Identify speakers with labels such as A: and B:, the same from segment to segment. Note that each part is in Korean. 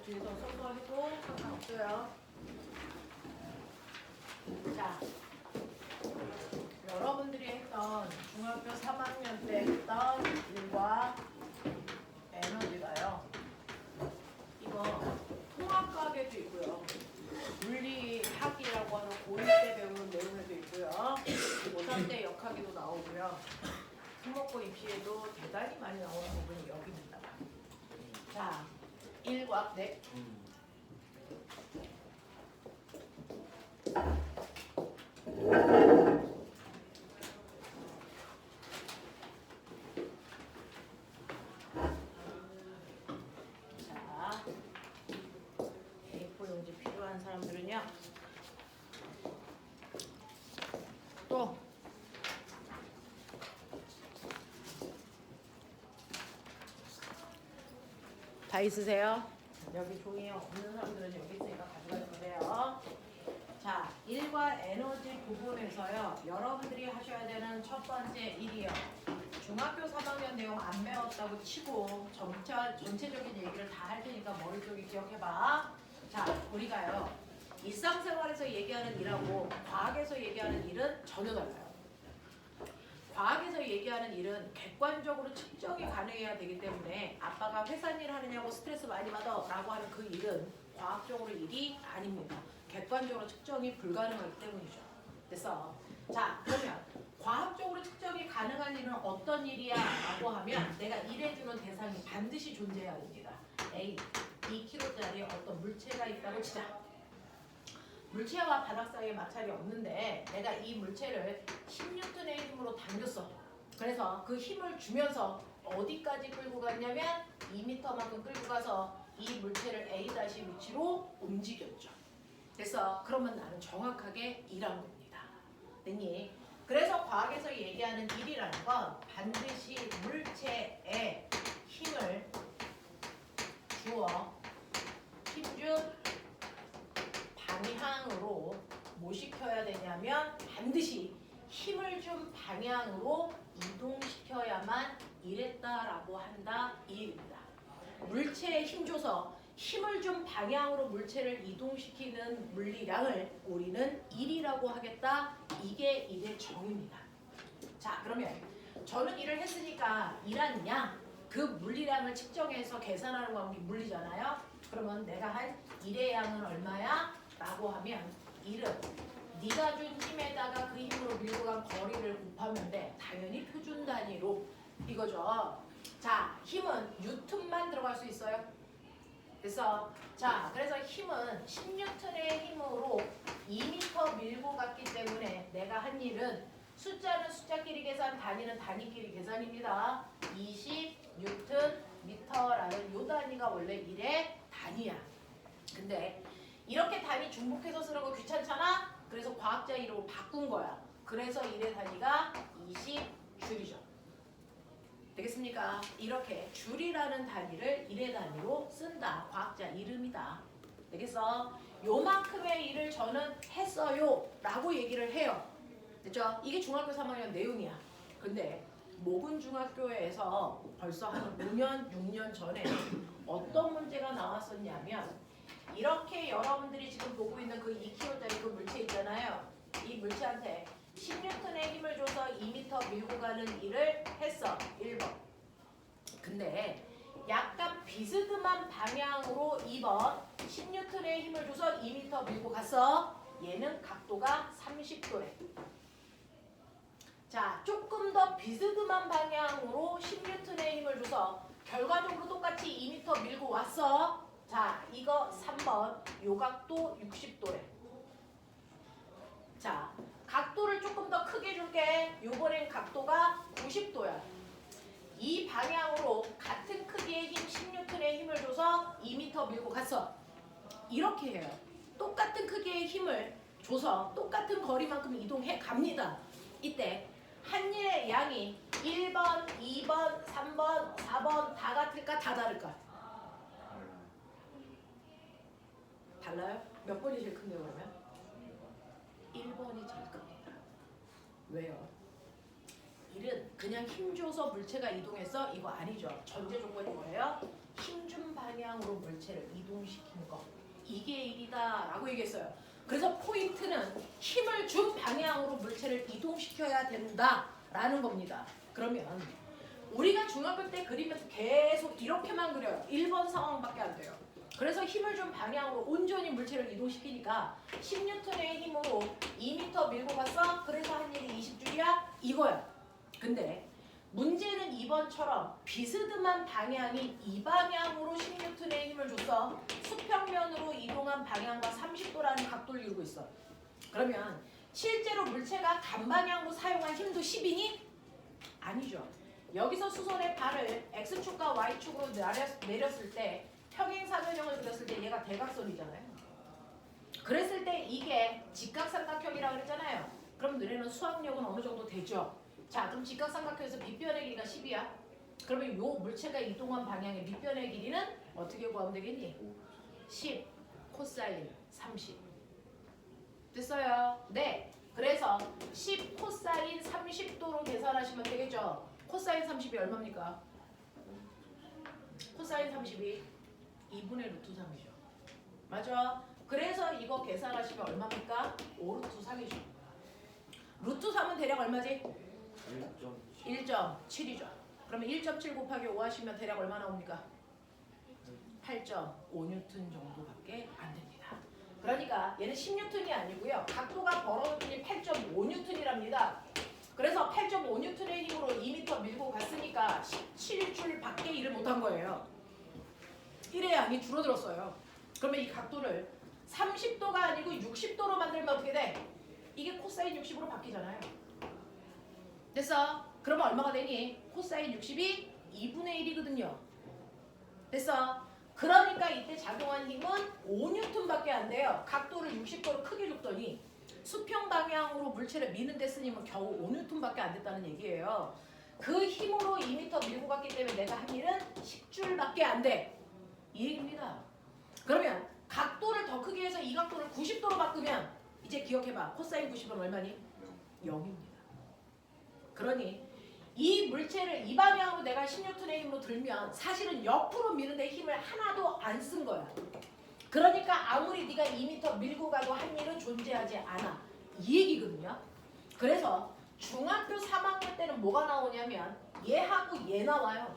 A: 뒤에서 써서 해도 상관없어요. 자, 여러분들이 했던 중학교 3학년 때 했던 일과 에너지가요. 이거 통합과학에도 있고요. 물리학이라고 하는 고1 때 배우는 내용에도 있고요. 고3 때 역학에도 나오고요. 특목고 입시에도 대단히 많이 나오는 부분이 여기입니다. 자, 1과 네. 자, A4 용지 필요한 사람들은요. 또 다 있으세요? 여기 종이에 없는 사람들은 여기 있으니까 가져가시면 돼요. 자, 1과 에너지 부분에서요. 여러분들이 하셔야 되는 첫 번째 일이요. 중학교 3학년 내용 안 배웠다고 치고 전체적인 얘기를 다 할 테니까 머릿속에 기억해봐. 자, 우리가요. 일상생활에서 얘기하는 일하고 과학에서 얘기하는 일은 전혀 달라요. 과학에서 얘기하는 일은 객관적으로 측정이 가능해야 되기 때문에 아빠가 회사 일 하느냐고 스트레스 많이 받아 라고 하는 그 일은 과학적으로 일이 아닙니다. 객관적으로 측정이 불가능하기 때문이죠. 됐어. 자, 그러면 과학적으로 측정이 가능한 일은 어떤 일이야? 라고 하면 내가 일해주는 대상이 반드시 존재해야 합니다. A, 2kg짜리 어떤 물체가 있다고 치자. 물체와 바닥 사이에 마찰이 없는데 내가 이 물체를 10N의 힘으로 당겼어. 그래서 그 힘을 주면서 어디까지 끌고 갔냐면 2m만큼 끌고 가서 이 물체를 A- 위치로 움직였죠. 됐어. 그러면 나는 정확하게 일한 겁니다. 됐니? 그래서 과학에서 얘기하는 일이라는 건 반드시 물체에 힘을 주어 힘준 방향으로 뭐 시켜야 되냐면 반드시 힘을 준 방향으로 이동시켜야만 일했다라고 한다 이 얘기입니다. 물체에 힘 줘서 힘을 준 방향으로 물체를 이동시키는 물리량을 우리는 일이라고 하겠다. 이게 일의 정의입니다. 자, 그러면 저는 일을 했으니까 일한 양, 그 물리량을 측정해서 계산하는 건 우리 물리잖아요. 그러면 내가 한 일의 양은 얼마야? 라고 하면 일은 네가 준 힘에다가 그 힘으로 밀고 간 거리를 곱하면 돼. 당연히 표준 단위로 이거죠. 자, 힘은 뉴턴만 들어갈 수 있어요. 그래서 자, 그래서 힘은 10N의 힘으로 2m 밀고 갔기 때문에 내가 한 일은 숫자는 숫자끼리 계산, 단위는 단위끼리 계산입니다. 20Nm 라는 요 단위가 원래 일의 단위야. 근데 이렇게 단위 중복해서 쓰는 거 귀찮잖아? 그래서 과학자 이름으로 바꾼 거야. 그래서 일의 단위가 20줄이죠. 되겠습니까? 이렇게 줄이라는 단위를 일의 단위로 쓴다. 과학자 이름이다. 되겠어? 요만큼의 일을 저는 했어요 라고 얘기를 해요. 됐죠? 이게 중학교 3학년 내용이야. 근데 모근중학교에서 벌써 한 5년, 6년 전에 어떤 문제가 나왔었냐면 이렇게 여러분들이 지금 보고 있는 그 2kg짜리 그 물체 있잖아요. 이 물체한테 10N의 힘을 줘서 2m 밀고 가는 일을 했어. 1번. 근데 약간 비스듬한 방향으로 2번 10N의 힘을 줘서 2m 밀고 갔어. 얘는 각도가 30도래. 자, 조금 더 비스듬한 방향으로 10N의 힘을 줘서 결과적으로 똑같이 2m 밀고 왔어. 자, 이거 3번 요각도 60도래. 자, 각도를 조금 더 크게 줄게. 요번엔 각도가 90도야. 이 방향으로 같은 크기의 힘 10N의 힘을 줘서 2m 밀고 갔어. 이렇게 해요. 똑같은 크기의 힘을 줘서 똑같은 거리만큼 이동해 갑니다. 이때 한 일의 양이 1번, 2번, 3번, 4번 다 같을까? 다 다를까? 달라요? 몇 번이 제일 큰데요 그러면? 1번이 제일 큽니다. 왜요? 1은 그냥 힘줘서 물체가 이동해서 이거 아니죠. 전제 조건이 뭐예요? 힘준 방향으로 물체를 이동시킨 거. 이게 1이다 라고 얘기했어요. 그래서 포인트는 힘을 준 방향으로 물체를 이동시켜야 된다라는 겁니다. 그러면 우리가 중학교 때 그리면 계속 이렇게만 그려요. 1번 상황밖에 안 돼요. 그래서 힘을 준 방향으로 온전히 물체를 이동시키니까 10N의 힘으로 2m 밀고 갔어. 그래서 한 일이 20줄이야? 이거야. 근데 문제는 2번처럼 비스듬한 방향인 이 방향으로 10N의 힘을 줬어. 수평면으로 이동한 방향과 30도라는 각도를 이루고 있어. 그러면 실제로 물체가 간방향으로 사용한 힘도 10이니? 아니죠. 여기서 수선의 발을 X축과 Y축으로 내렸을 때 평행사변형을 그렸을 때 얘가 대각선이잖아요. 그랬을 때 이게 직각삼각형이라고 그랬잖아요. 그럼 너네는 수학력은 어느 정도 되죠? 자, 그럼 직각삼각형에서 밑변의 길이가 10이야. 그러면 요 물체가 이동한 방향의 밑변의 길이는 어떻게 구하면 되겠니? 10 코사인 30. 됐어요? 네. 그래서 10 코사인 30도로 계산하시면 되겠죠? 코사인 30이 얼마입니까? 코사인 30이 2분의 루트 3이죠. 맞아? 그래서 이거 계산하시면 얼마입니까? 5루트 3이죠. 루트 3은 대략 얼마지? 1.7이죠. 그러면 1.7 곱하기 5 하시면 대략 얼마 나옵니까? 8.5N 정도밖에 안 됩니다. 그러니까 얘는 10N이 아니고요. 각도가 벌어졌더니 8.5N이랍니다. 그래서 8.5N의 힘으로 2m 밀고 갔으니까 17줄 밖에 일을 못한 거예요. 1의 양이 줄어들었어요. 그러면 이 각도를 30도가 아니고 60도로 만들면 어떻게 돼? 이게 코사인 60으로 바뀌잖아요. 됐어? 그러면 얼마가 되니? 코사인 60이 2분의 1이거든요. 됐어? 그러니까 이때 작용한 힘은 5N밖에 안 돼요. 각도를 60도로 크게 줬더니 수평 방향으로 물체를 미는 데 쓰니면 겨우 5N밖에 안 됐다는 얘기예요. 그 힘으로 2m 밀고 갔기 때문에 내가 한 일은 10줄밖에 안 돼. 이 얘기입니다. 그러면 각도를 더 크게 해서 이 각도를 90도로 바꾸면 이제 기억해봐. 코사인 90은 얼마니? 0입니다. 그러니 이 물체를 이 방향으로 내가 10N의 힘으로 들면 사실은 옆으로 미는데 힘을 하나도 안 쓴 거야. 그러니까 아무리 네가 2m 밀고 가도 한 일은 존재하지 않아. 이 얘기거든요. 그래서 중학교 3학년 때는 뭐가 나오냐면 얘하고 얘 나와요.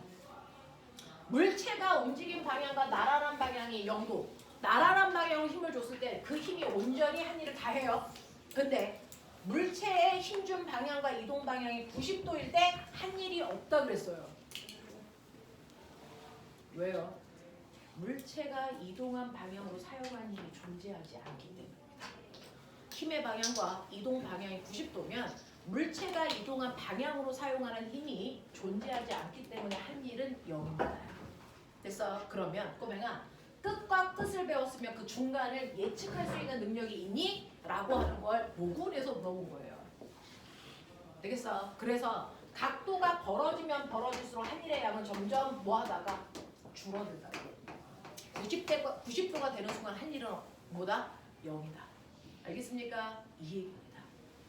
A: 물체가 움직인 방향과 나란한 방향이 0도. 나란한 방향으로 힘을 줬을 때 그 힘이 온전히 한 일을 다 해요. 근데 물체의 힘준 방향과 이동 방향이 90도일 때 한 일이 없다 그랬어요. 왜요? 물체가 이동한 방향으로 사용한 힘이 존재하지 않기 때문입니다. 힘의 방향과 이동 방향이 90도면 물체가 이동한 방향으로 사용하는 힘이 존재하지 않기 때문에 한 일은 0입니다. 됐어? 그러면 꼬맹아 끝과 끝을 배웠으면 그 중간을 예측할 수 있는 능력이 있니? 라고 하는 걸 모국에서 물어본 거예요. 되겠어? 그래서 각도가 벌어지면 벌어질수록 한 일의 양은 점점 뭐하다가 줄어든다. 90도가 되는 순간 한 일은 뭐다? 0이다. 알겠습니까? 이 얘기입니다.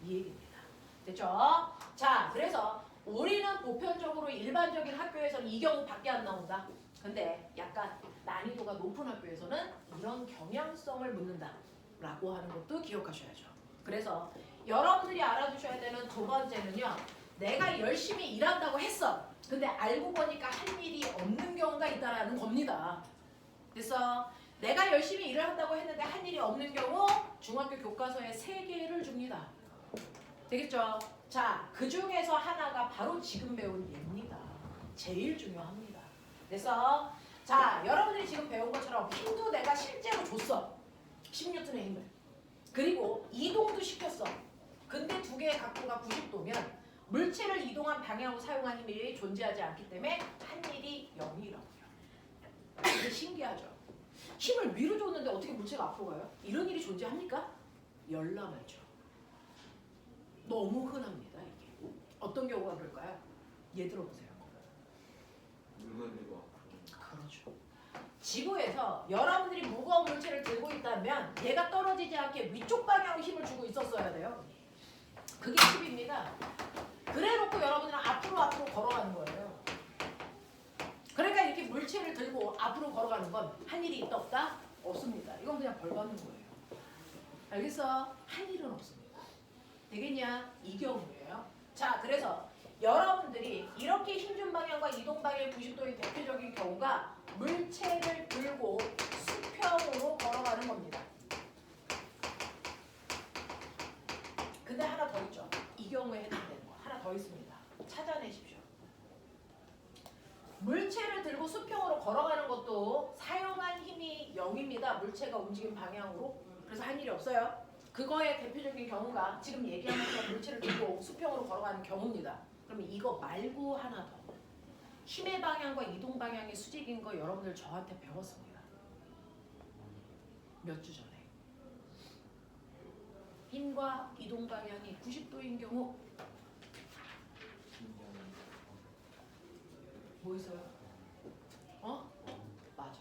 A: 이 얘기입니다. 됐죠? 자, 그래서 우리는 보편적으로 일반적인 학교에서는 이 경우밖에 안 나온다. 근데 약간 난이도가 높은 학교에서는 이런 경향성을 묻는다 라고 하는 것도 기억하셔야죠. 그래서 여러분들이 알아두셔야 되는 두 번째는요. 내가 열심히 일한다고 했어. 근데 알고 보니까 할 일이 없는 경우가 있다라는 겁니다. 그래서 내가 열심히 일을 한다고 했는데 한 일이 없는 경우 중학교 교과서에 3개를 줍니다. 되겠죠? 자, 그 중에서 하나가 바로 지금 배운 예입니다. 제일 중요합니다. 그래서 자, 여러분들이 지금 배운 것처럼 힘도 내가 실제로 줬어. 10N의 힘을. 그리고 이동도 시켰어. 근데 두 개의 각도가 90도면 물체를 이동한 방향으로 사용한 힘이 존재하지 않기 때문에 한 일이 0이라고요. 이게 신기하죠? 힘을 위로 줬는데 어떻게 물체가 앞으로 가요? 이런 일이 존재합니까? 열나말죠. 너무 흔합니다. 이게. 어떤 경우가 그럴까요? 얘 들어보세요. 그렇죠. 지구에서 여러분들이 무거운 물체를 들고 있다면 얘가 떨어지지 않게 위쪽 방향으로 힘을 주고 있었어야 돼요. 그게 10입니다. 그래놓고 여러분들은 앞으로 걸어가는 거예요. 그러니까 이렇게 물체를 들고 앞으로 걸어가는 건 한 일이 있다 없다? 없습니다. 이건 그냥 벌 받는 거예요. 알겠어? 한 일은 없습니다. 되겠냐? 이 경우예요. 자, 그래서 여러분들이 이렇게 힘준 방향과 이동 방향 90도의 대표적인 경우가 물체를 들고 수평으로 걸어가는 겁니다. 근데 하나 더 있죠. 이 경우에 해당되는 거 하나 더 있습니다. 찾아내십시오. 물체를 들고 수평으로 걸어가는 것도 사용한 힘이 0입니다. 물체가 움직인 방향으로. 그래서 한 일이 없어요. 그거의 대표적인 경우가 지금 얘기한 것처럼 물체를 들고 수평으로 걸어가는 경우입니다. 그러면 이거 말고 하나 더. 힘의 방향과 이동 방향이 수직인 거 여러분들 저한테 배웠습니다. 몇 주 전에. 힘과 이동 방향이 90도인 경우 뭐 있어요? 맞아요.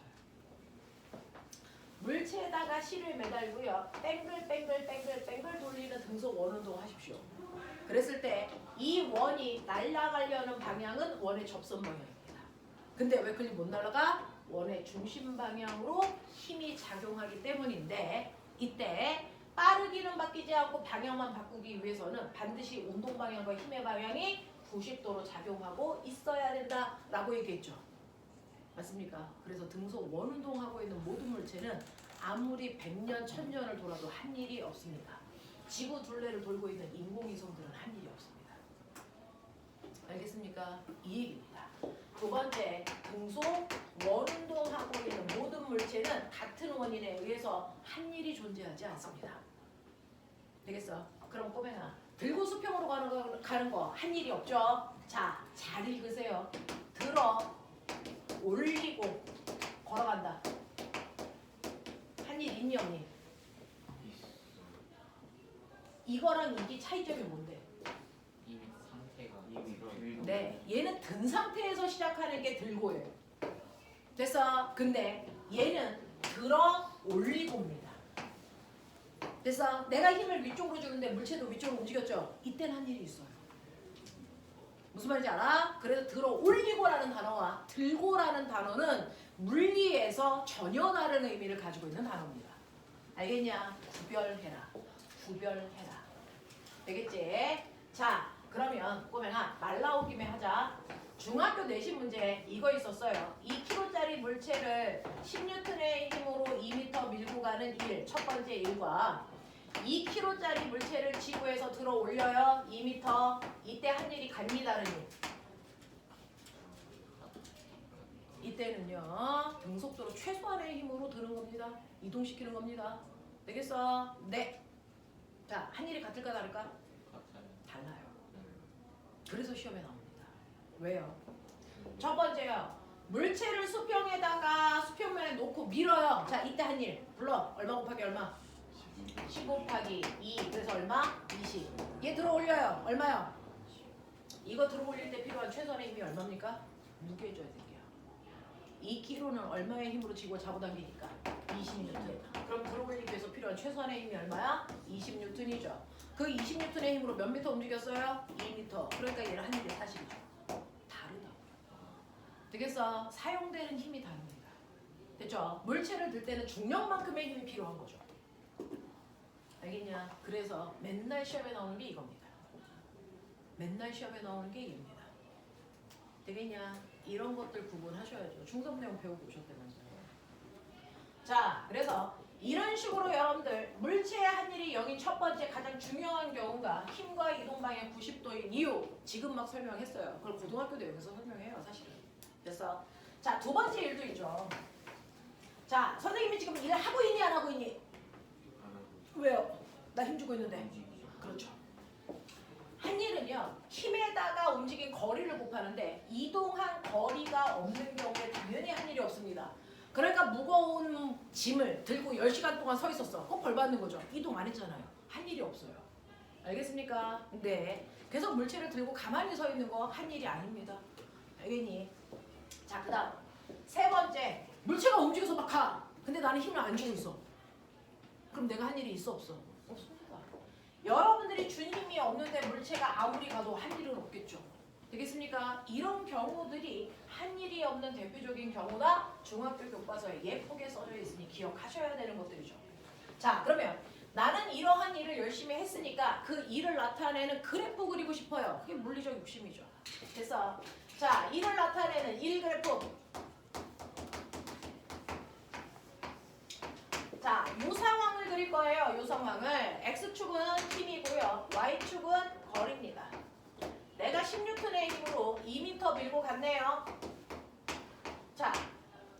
A: 물체에다가 실을 매달고요. 뱅글 돌리는 등속 원운동 하십시오. 그랬을 때 이 원이 날아가려는 방향은 원의 접선 방향입니다. 근데 왜 그리 못 날아가? 원의 중심 방향으로 힘이 작용하기 때문인데 이때 빠르기는 바뀌지 않고 방향만 바꾸기 위해서는 반드시 운동 방향과 힘의 방향이 90도로 작용하고 있어야 된다라고 얘기했죠. 맞습니까? 그래서 등속 원운동하고 있는 모든 물체는 아무리 100년, 1000년을 돌아도 한 일이 없습니다. 지구 둘레를 돌고 있는 인공위성들은 한 일이 없습니다. 알겠습니까? 이 얘기입니다. 두 번째, 등속 원운동하고 있는 모든 물체는 같은 원인에 의해서 한 일이 존재하지 않습니다. 되겠어? 그럼 꼬맹아, 들고 수평으로 가는 거 한 일이 없죠? 자, 잘 읽으세요. 들어, 올리고, 걸어간다. 한 일 있니 없니? 이거랑 이게 차이점이 뭔데?
B: 이미 상태가 이미
A: 네, 얘는 든 상태에서 시작하는 게 들고예요. 됐어? 근데 얘는 들어 올리고입니다. 됐어? 내가 힘을 위쪽으로 주는데 물체도 위쪽으로 움직였죠? 이때는 한 일이 있어요. 무슨 말인지 알아? 그래서 들어 올리고라는 단어와 들고라는 단어는 물리에서 전혀 다른 의미를 가지고 있는 단어입니다. 알겠냐? 구별해라. 구별해라. 되겠지? 자, 그러면 꼬맹아 말 나온 김에 하자. 중학교 내신 문제 이거 있었어요. 2kg짜리 물체를 10N의 힘으로 2m 밀고 가는 일, 첫 번째 일과 2kg짜리 물체를 지구에서 들어 올려요. 2m. 이때 한 일이 갑니다는 일. 이때는요. 등속도로 최소한의 힘으로 드는 겁니다. 이동시키는 겁니다. 되겠어? 네. 자, 한 일이 같을까 다를까?
B: 같아요.
A: 달라요. 그래서 시험에 나옵니다. 왜요? 첫 번째요. 물체를 수평에다가 수평면에 놓고 밀어요. 자, 이때 한 일. 불러. 얼마 곱하기 얼마? 10 곱하기 2. 그래서 얼마? 20. 얘 들어 올려요. 얼마요? 이거 들어 올릴 때 필요한 최소한의 힘이 얼마입니까? 무게 줘야 될게요. 2kg는 얼마의 힘으로 지구를 잡아당기니까? 20N. 그럼 들어 올리기 위해서 필요한 최소한의 힘이 얼마야? 20N이죠. 그 20N의 힘으로 몇 미터 움직였어요? 2m. 그러니까 얘는 한 일에 40이죠. 다르다고. 되겠어? 사용되는 힘이 다릅니다. 됐죠? 물체를 들 때는 중력만큼의 힘이 필요한 거죠. 알겠냐? 그래서 맨날 시험에 나오는 게 이겁니다. 맨날 시험에 나오는 게 이겁니다. 되겠냐? 이런 것들 구분하셔야죠. 중급 내용 배우고 오셨다면서요. 자, 그래서 이런 식으로 여러분들 물체의 한 일이 0인 첫 번째 가장 중요한 경우가 힘과 이동 방향 90도인 이유. 지금 막 설명했어요. 그걸 고등학교 내용에서 설명해요, 사실은. 됐어? 자, 두 번째 일도 있죠. 자, 선생님이 지금 일을 하고 있니 안 하고 있니? 왜요? 나 힘 주고 있는데. 그렇죠. 한 일은요, 힘에다가 움직인 거리를 곱하는데 이동한 거리가 없는 경우에 당연히 한 일이 없습니다. 그러니까 무거운 짐을 들고 10시간 동안 서 있었어. 그거 벌 받는 거죠. 이동 안 했잖아요. 한 일이 없어요. 알겠습니까? 네. 그래서 물체를 들고 가만히 서 있는 거 한 일이 아닙니다. 알겠니? 자, 그 다음 세 번째, 물체가 움직여서 막 가. 근데 나는 힘을 안 주고 있어. 그럼 내가 한 일이 있어 없어? 없습니다. 여러분들이 준 힘이 없는데 물체가 아무리 가도 한 일은 없겠죠. 되겠습니까? 이런 경우들이 한일이 없는 대표적인 경우가 중학교 교과서에 예쁘게 써져 있으니 기억하셔야 되는 것들이죠. 자, 그러면 나는 이러한 일을 열심히 했으니까 그 일을 나타내는 그래프 그리고 싶어요. 그게 물리적 욕심이죠. 됐어. 자, 일을 나타내는 일 그래프. 자, 요 상황을 그릴 거예요. 요 상황을. X축은 힘이고요. Y축은 거리입니다. 내가 10N의 힘으로 2m 밀고 갔네요. 자,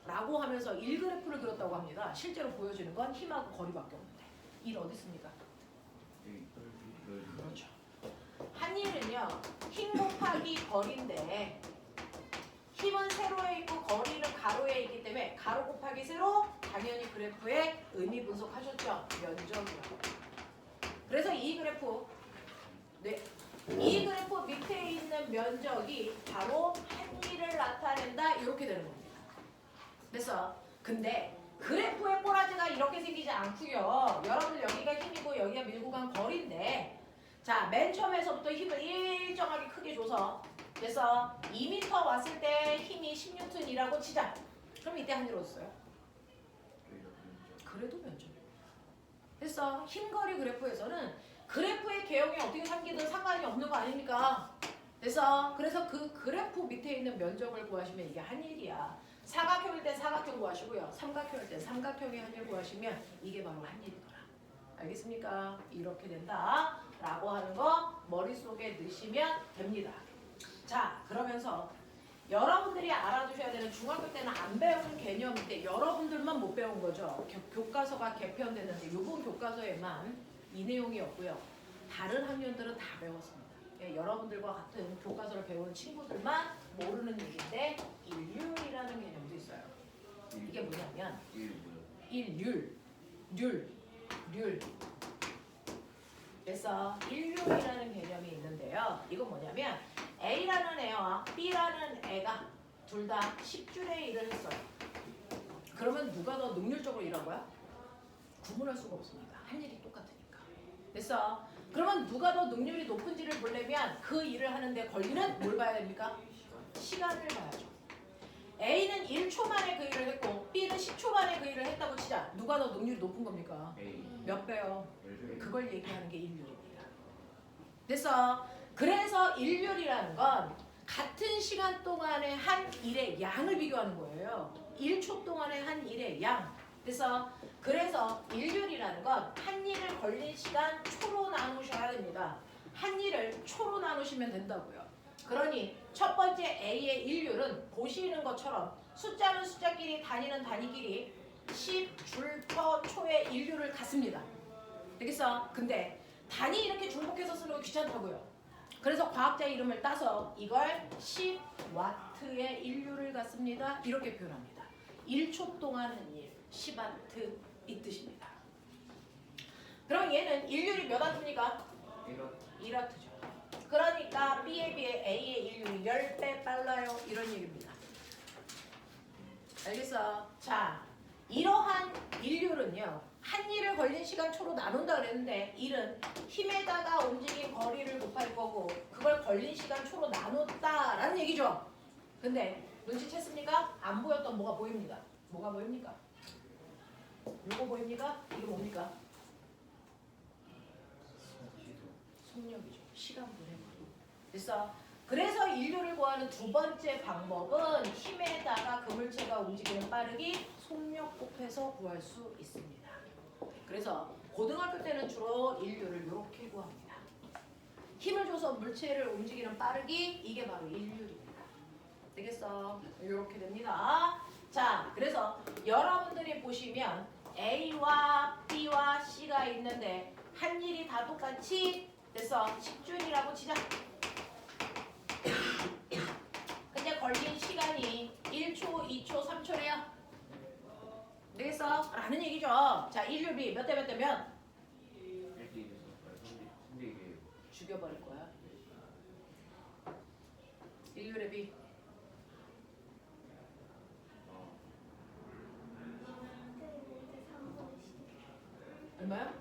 A: 라고 하면서 일 그래프를 그렸다고 합니다. 실제로 보여지는 건 힘하고 거리밖에 없는데. 일 어디 있습니까? 그렇죠. 한 일은요, 힘 곱하기 거리인데 힘은 세로에 있고 거리는 가로에 있기 때문에 가로 곱하기 세로, 당연히 그래프의 의미 분석하셨죠? 면적이라고. 그래서 이 그래프, 네, 이 그래프 밑에 있는 면적이 바로 한 일을 나타낸다, 이렇게 되는 겁니다. 그래서 근데 그래프의 꼬라지가 이렇게 생기지 않고요. 여러분들 여기가 힘이고 여기가 밀고 간 거리인데, 자, 맨 처음에서부터 힘을 일정하게 크게 줘서, 그래서 2m 왔을 때 힘이 10N이라고 치자. 그럼 이때 한 일 얻었어요. 그래도 면적. 그래서 힘거리 그래프에서는 그래프의 개형이 어떻게 생기든 상관이 없는 거 아닙니까? 그래서 그 그래프 밑에 있는 면적을 구하시면 이게 한 일이야. 사각형일 때 사각형 구하시고요. 삼각형일 때 삼각형의 한 일 구하시면 이게 바로 한 일이더라. 알겠습니까? 이렇게 된다 라고 하는 거 머릿속에 넣으시면 됩니다. 자, 그러면서 여러분들이 알아두셔야 되는, 중학교 때는 안 배운 개념인데 여러분들만 못 배운 거죠. 교과서가 개편되는데 이번 교과서에만 이 내용이었고요. 다른 학년들은 다 배웠습니다. 예, 여러분들과 같은 교과서를 배우는 친구들만 모르는 얘기인데 일률이라는 개념도 있어요. 이게 뭐냐면 일률, 률. 그래서 일률이라는 개념이 있는데요. 이건 뭐냐면 A라는 애와 B라는 애가 둘 다 10줄의 일을 했어요. 그러면 누가 더 능률적으로 일한 거야? 구분할 수가 없습니다. 할 일이 똑같으니까. 그래서 그러면 누가 더 능률이 높은지를 보려면 그 일을 하는데 걸리는 뭘 봐야 됩니까? 시간을 봐야죠. A는 1초 만에 그 일을 했고 B는 10초 만에 그 일을 했다고 치자. 누가 더 능률이 높은 겁니까? 몇 배요? 그걸 얘기하는 게 일률입니다. 그래서 일률이라는 건 같은 시간 동안에 한 일의 양을 비교하는 거예요. 1초 동안에 한 일의 양. 그래서 일률이라는 건 한 일을 걸린 시간 초로 나누셔야 됩니다. 한 일을 초로 나누시면 된다고요. 그러니 첫 번째 A의 일률은 보시는 것처럼 숫자는 숫자끼리, 단위는 단위끼리 10줄 초의 일률을 갖습니다. 되겠어? 근데 단위 이렇게 중복해서 쓰는 거 귀찮다고요. 그래서 과학자 이름을 따서 이걸 10W의 인류를 갖습니다. 이렇게 표현합니다. 1초 동안 한 일, 10W 이 뜻입니다. 그럼 얘는 인류이 몇 W입니까? 1W죠. 그러니까 B에 비해 A의 인류이 10배 빨라요. 이런 얘기입니다. 알겠어? 자, 이러한 인류는요. 한 일을 걸린 시간 초로 나눈다 그랬는데 일은 힘에다가 움직인 거리를 곱할 거고 그걸 걸린 시간 초로 나눴다라는 얘기죠. 근데 눈치챘습니까? 안 보였던 뭐가 보입니다. 뭐가 보입니까? 이거 보입니까? 이거 뭡니까? 속력이죠. 시간분의 거리. 그래서 인류를 구하는 두 번째 방법은 힘에다가 그 물체가 움직이는 빠르기 속력 곱해서 구할 수 있습니다. 그래서 고등학교 때는 주로 인류를 이렇게 구합니다. 힘을 줘서 물체를 움직이는 빠르기, 이게 바로 인류입니다. 되겠어? 이렇게 됩니다. 자, 그래서 여러분들이 보시면 A와 B와 C가 있는데 한 일이 다 똑같이 됐어. 10줄이라고 치자. 근데 걸린 시간이 1초, 2초, 3초래요. 되겠어? 라는 얘기죠. 자, 인류비 몇 대 몇 대면? 죽여버릴 거야. 인류의 비 얼마야?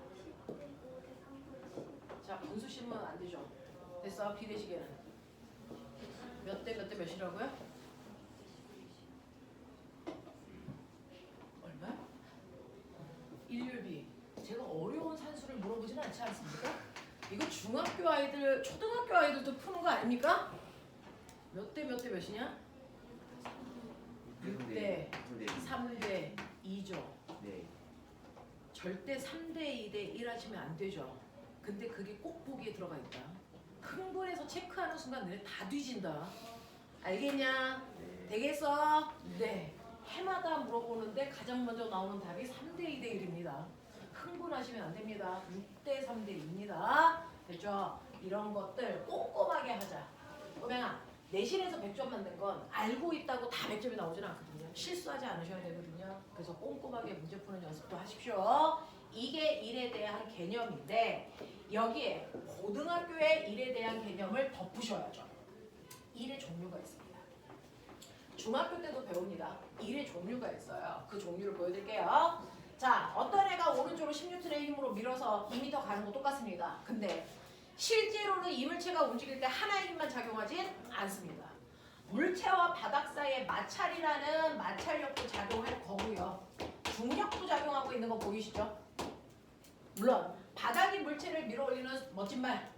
A: 자, 분수 씌우면 안 되죠. 됐어? 비례시계는 몇 대 몇 대 몇이라고요? 얼마? 일률비. 제가 어려운 산수를 물어보진 않지 않습니까? 이거 중학교 아이들, 초등학교 아이들도 푸는 거 아닙니까? 몇 대 몇 대 몇이냐? 6대, 3대 2죠.
B: 네.
A: 절대 3대 2대 1 하시면 안 되죠. 근데 그게 꼭 보기에 들어가 있다. 흥분해서 체크하는 순간 너네 다 뒤진다. 알겠냐?
B: 네.
A: 되겠어? 네. 해마다 물어보는데 가장 먼저 나오는 답이 3대 2대 1입니다. 흥분하시면 안 됩니다. 6대 3대 2입니다. 됐죠? 이런 것들 꼼꼼하게 하자. 꼬맹아, 내신에서 100점 만든 건 알고 있다고 다 100점이 나오진 않거든요. 실수하지 않으셔야 되거든요. 그래서 꼼꼼하게 문제 푸는 연습도 하십시오. 이게 일에 대한 개념인데 여기에 고등학교의 일에 대한 개념을 덧부셔야죠. 일의 종류가 있습니다. 중학교 때도 배웁니다. 일의 종류가 있어요. 그 종류를 보여드릴게요. 자, 어떤 애가 오른쪽으로 10N의 힘으로 밀어서 2m 가는 거 똑같습니다. 근데 실제로는 이물체가 움직일 때 하나의 힘만 작용하진 않습니다. 물체와 바닥 사이에 마찰이라는 마찰력도 작용할 거고요. 중력도 작용하고 있는 거 보이시죠? 물론 바닥이 물체를 밀어올리는 멋진 말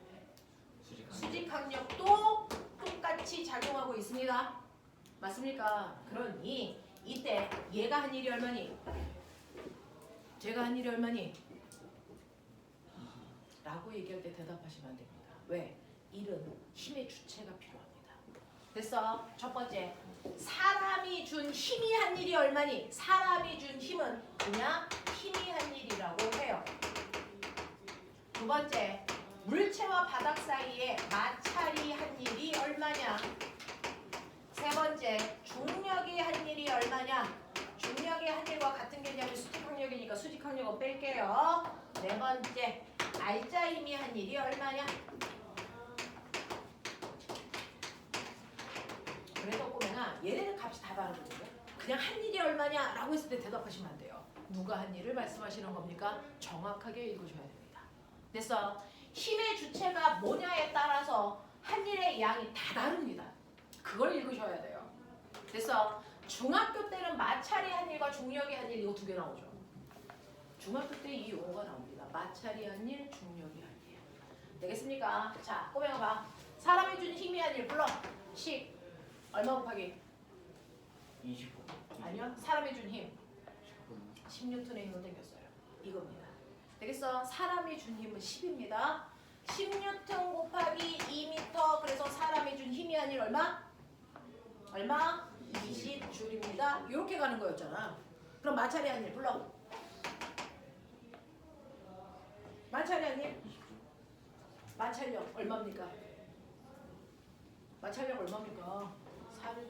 A: 수직항력도 똑같이 작용하고 있습니다. 맞습니까? 그러니 이때 얘가 한 일이 얼마니? 제가 한 일이 얼마니? 라고 얘기할 때 대답하시면 안 됩니다. 왜? 일은 힘의 주체가 필요합니다. 됐어? 첫 번째, 사람이 준 힘이 한 일이 얼마니? 사람이 준 힘은 그냥 힘이 한 일이라고 해요. 두 번째, 물체와 바닥 사이에 마찰이 한 일이 얼마냐? 세 번째, 중력이 한 일이 얼마냐? 중력이 한 일과 같은 개념이 수직항력이니까 수직항력은 뺄게요. 네 번째, 알짜 힘이 한 일이 얼마냐? 그래서 꼬맹아, 얘네들 값이 다 다르거든요. 그냥 한 일이 얼마냐? 라고 했을 때 대답하시면 안 돼요. 누가 한 일을 말씀하시는 겁니까? 정확하게 읽으셔야 됩니다. 됐어? 힘의 주체가 뭐냐에 따라서 한 일의 양이 다 다릅니다. 그걸 읽으셔야 돼요. 됐어? 중학교 때는 마찰이 한 일과 중력이 한 일 이거 두 개 나오죠. 중학교 때 이 용어가 나옵니다. 마찰이 한 일, 중력이 한 일. 되겠습니까? 자, 꼬맹아 봐. 사람이 준 힘이 한 일 불러. 식 얼마 곱하기?
B: 20분.
A: 아니요. 사람이 준 힘. 10N의 힘을 땡겼어요. 이겁니다. 되겠어? 사람이 준 힘은 10입니다. 10N 곱하기 2m. 그래서 사람이 준 힘이 한 일 얼마? 얼마? 20줄입니다. 이렇게 가는 거였잖아. 그럼 마찰이 한 일 불러. 마찰이 한 일. 마찰력 얼마입니까? 마찰력 얼마입니까? 4N.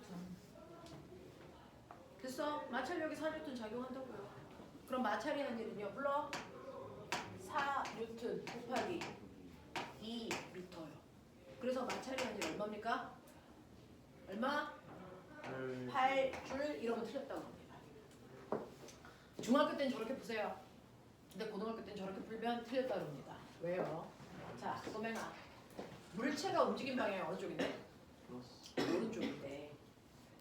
A: 됐어? 마찰력이 4N 작용한다고요. 그럼 마찰이 한 일은요? 불러. 4N 곱하기 2m요. 그래서 마찰이 한 일 얼마입니까? 얼마? 8줄 이러면 틀렸다고 합니다. 중학교 때는 저렇게 푸세요. 근데 고등학교 때는 저렇게 풀면 틀렸다고 합니다. 왜요? 자, 꼬맹아. 물체가 움직인 방향이 어느 쪽인데? 오른쪽인데.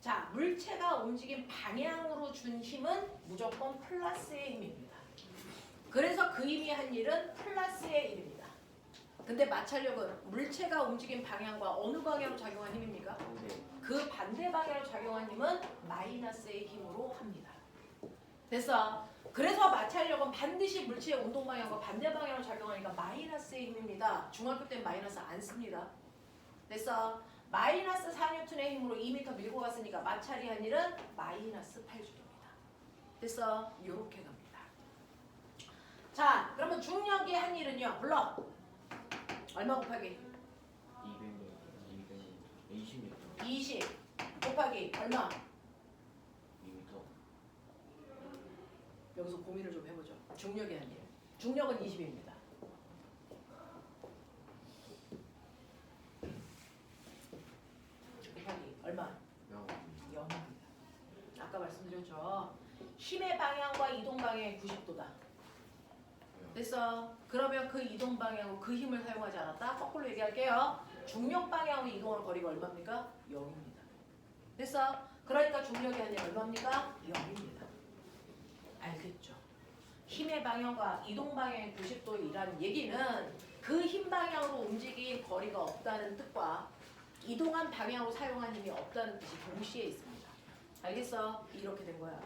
A: 자, 물체가 움직인 방향으로 준 힘은 무조건 플러스의 힘입니다. 그래서 그 힘이 한 일은 플러스의 일입니다. 근데 마찰력은 물체가 움직인 방향과 어느 방향으로 작용한 힘입니까? 그 반대 방향으로 작용한 힘은 마이너스의 힘으로 합니다. 됐어? 그래서 마찰력은 반드시 물체의 운동 방향과 반대 방향으로 작용하니까 마이너스의 힘입니다. 중학교 때는 마이너스 안 씁니다. 됐어? 마이너스 4N의 힘으로 2m 밀고 갔으니까 마찰이 한 일은 마이너스 8줄입니다. 됐어? 요렇게 갑니다. 자, 그러면 중력이 한 일은요. 불러. 얼마 곱하기?
B: 220m.
A: 20 곱하기 얼마?
B: 2m.
A: 여기서 고민을 좀 해보죠. 중력이 한 일. 중력은 20입니다. 곱하기 얼마? 0입니다. 아까 말씀드렸죠. 힘의 방향과 이동 방향이 90도다. 됐어? 그러면 그 이동 방향으로 그 힘을 사용하지 않았다? 거꾸로 얘기할게요. 중력 방향으로 이동하는 거리가 얼마입니까? 0입니다. 됐어? 그러니까 중력의 한이 얼마입니까? 0입니다. 알겠죠? 힘의 방향과 이동 방향이 90도이라는 얘기는 그 힘 방향으로 움직인 거리가 없다는 뜻과 이동한 방향으로 사용한 힘이 없다는 뜻이 동시에 있습니다. 알겠어? 이렇게 된 거야.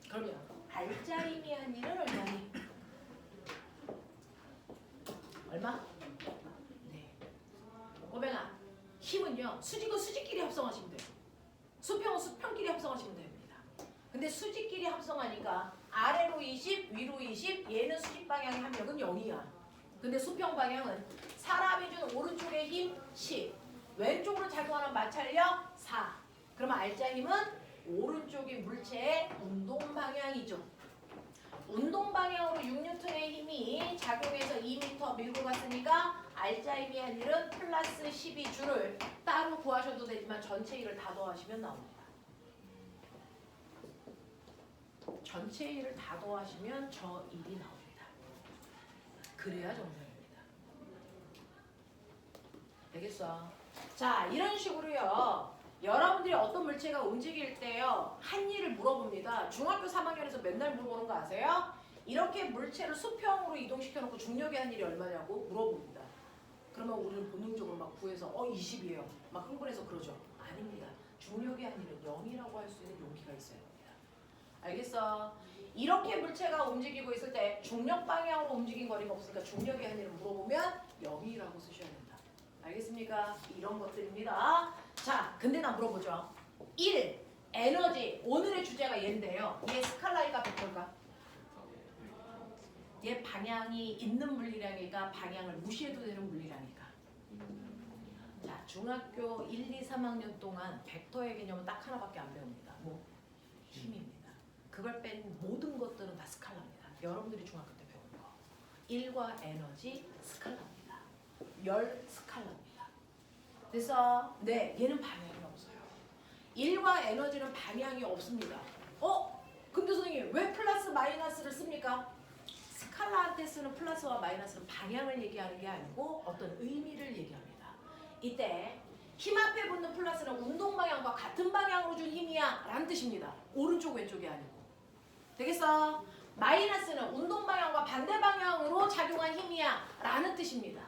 A: 그러면 알짜임이 한 일은 얼마니? 얼마? 네. 오면아 힘은요 수직은 수직끼리 합성하시면 돼요. 수평은 수평끼리 합성하시면 됩니다. 근데 수직끼리 합성하니까 아래로 20, 위로 20, 얘는 수직 방향의 합력은 0이야. 근데 수평 방향은 사람이 준 오른쪽의 힘 10, 왼쪽으로 작용하는 마찰력 4. 그러면 알짜 힘은 오른쪽이 물체의 운동 방향이죠. 운동 방향으로 6N의 힘이 작용해서 2m 밀고 갔으니까 알짜 힘이 한 일은 플러스 12J를 따로 구하셔도 되지만 전체 일을 다 더하시면 나옵니다. 전체 일을 다 더하시면 저 일이 나옵니다. 그래야 정답입니다. 되겠어? 자, 이런 식으로요. 여러분들이 어떤 물체가 움직일 때요. 한 일을 물어봅니다. 중학교 3학년에서 맨날 물어보는 거 아세요? 이렇게 물체를 수평으로 이동시켜놓고 중력의 한 일이 얼마냐고 물어봅니다. 그러면 우리는 본능적으로 막 구해서 20이에요. 막 흥분해서 그러죠. 아닙니다. 중력의 한 일은 0이라고 할 수 있는 용기가 있어야 됩니다. 알겠어? 이렇게 물체가 움직이고 있을 때 중력 방향으로 움직인 거리가 없으니까 중력의 한 일을 물어보면 0이라고 쓰셔야 된다. 알겠습니까? 이런 것들입니다. 자, 근데 나 물어보죠. 1. 에너지. 오늘의 주제가 얘인데요. 얘 스칼라일까 벡터일까? 얘 방향이 있는 물리량일까? 방향을 무시해도 되는 물리량일까? 자, 중학교 1, 2, 3학년 동안 벡터의 개념은 딱 하나밖에 안 배웁니다. 뭐? 힘입니다. 그걸 뺀 모든 것들은 다 스칼라입니다. 여러분들이 중학교 때 배운 거. 1과 에너지 스칼라입니다. 열 스칼라입니다. 그래서 네, 얘는 방향이 없어요. 1과 에너지는 방향이 없습니다. 근데 선생님 왜 플러스 마이너스를 씁니까? 스칼라한테 쓰는 플러스와 마이너스는 방향을 얘기하는 게 아니고 어떤 의미를 얘기합니다. 이때 힘 앞에 붙는 플러스는 운동 방향과 같은 방향으로 준 힘이야 라는 뜻입니다. 오른쪽 왼쪽이 아니고. 되겠어? 마이너스는 운동 방향과 반대 방향으로 작용한 힘이야 라는 뜻입니다.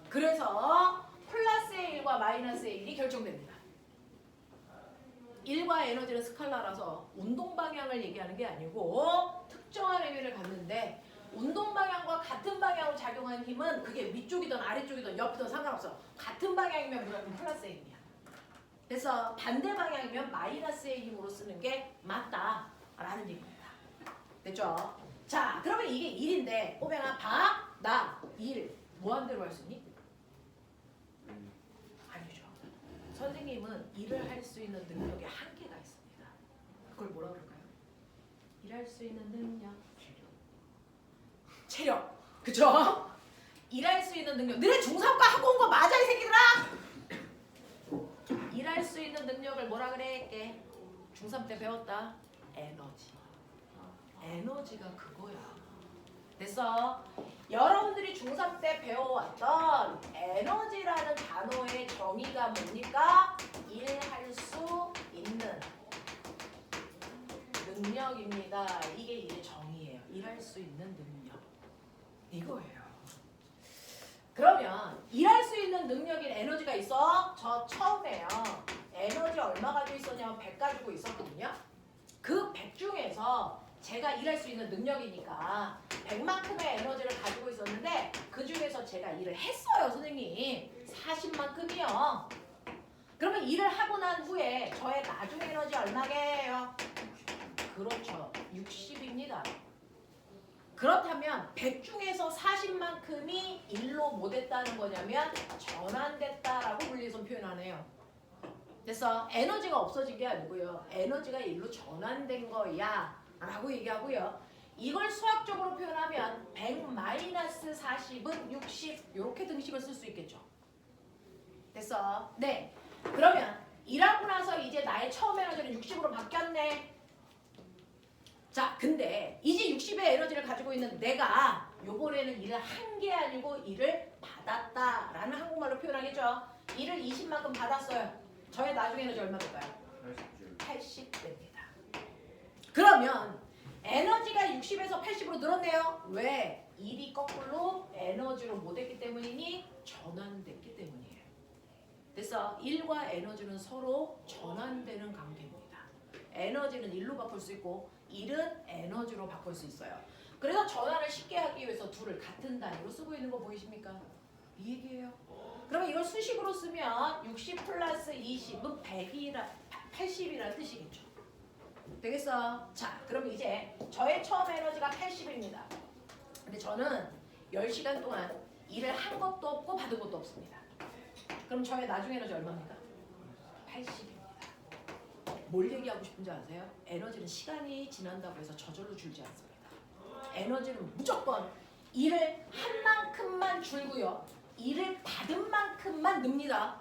A: 그래서 플러스의 1과 마이너스의 1이 결정됩니다. 1과 에너지는 스칼라라서 운동 방향을 얘기하는 게 아니고 특정한 의미를 갖는데 운동 방향과 같은 방향으로 작용한 힘은 그게 위쪽이든 아래쪽이든 옆이든 상관없어. 같은 방향이면 무조건 플러스의 힘이야. 그래서 반대 방향이면 마이너스의 힘으로 쓰는 게 맞다라는 얘기입니다. 됐죠? 자, 그러면 이게 1인데 오면아 봐, 나, 1 무한대로 할 수 있니? 아니죠. 선생님은 일을 할 수 있는 능력에 한계가 있습니다. 그걸 뭐라 그럴까요? 일할 수 있는 능력. 체력. 그쵸? 일할 수 있는 능력. 너네 중3과 하고 온 거 맞아 이 새끼들아? 일할 수 있는 능력을 뭐라 그래? 중3 때 배웠다. 에너지. 에너지가 그거야. 됐어? 여러분들이 중3 때 배워왔던 에너지라는 단어의 정의가 뭡니까? 일할 수 있는 능력입니다. 이게 일의 정의예요. 일할 수 있는 능력. 이거예요. 그러면 일할 수 있는 능력인 에너지가 있어? 저 처음에요. 에너지 얼마 가지고 있었냐면 100 가지고 있었거든요. 그 100 중에서 제가 일할 수 있는 능력이니까 100만큼의 에너지를 가지고 있었는데 그 중에서 제가 일을 했어요, 선생님. 40만큼이요. 그러면 일을 하고 난 후에 저의 나중 에너지 얼마게요? 그렇죠. 60입니다. 그렇다면 100 중에서 40만큼이 일로 못했다는 거냐면 전환됐다라고 분리해서 표현하네요. 그래서 에너지가 없어진 게 아니고요. 에너지가 일로 전환된 거야 라고 얘기하고요. 이걸 수학적으로 표현하면 100-40은 60 이렇게 등식을 쓸 수 있겠죠. 됐어? 네. 그러면 일하고 나서 이제 나의 처음 에너지는 60으로 바뀌었네. 자, 근데 이제 60의 에너지를 가지고 있는 내가 요번에는 일을 한 게 아니고 일을 받아 받았다라는 한국말로 표현하겠죠. 이를 20만큼 받았어요. 저의 나중에 에너지 얼마 될까요? 80 됩니다. 그러면 에너지가 60에서 80으로 늘었네요. 왜? 일이 거꾸로 에너지로 못 했기 때문이니 전환됐기 때문이에요. 그래서 일과 에너지는 서로 전환되는 관계입니다. 에너지는 일로 바꿀 수 있고 일은 에너지로 바꿀 수 있어요. 그래서 전환을 쉽게 하기 위해서 둘을 같은 단위로 쓰고 있는 거 보이십니까? 이 얘기예요. 그러면 이걸 수식으로 쓰면 60 플러스 20은 100이라 80이라는 뜻이겠죠. 되겠어? 자, 그럼 이제 저의 처음 에너지가 80입니다. 근데 저는 10시간 동안 일을 한 것도 없고 받은 것도 없습니다. 그럼 저의 나중 에너지 얼마입니까? 80입니다. 뭘 얘기하고 싶은지 아세요? 에너지는 시간이 지난다고 해서 저절로 줄지 않습니다. 에너지는 무조건 일을 한 만큼만 줄고요. 일을 받은 만큼만 늡니다.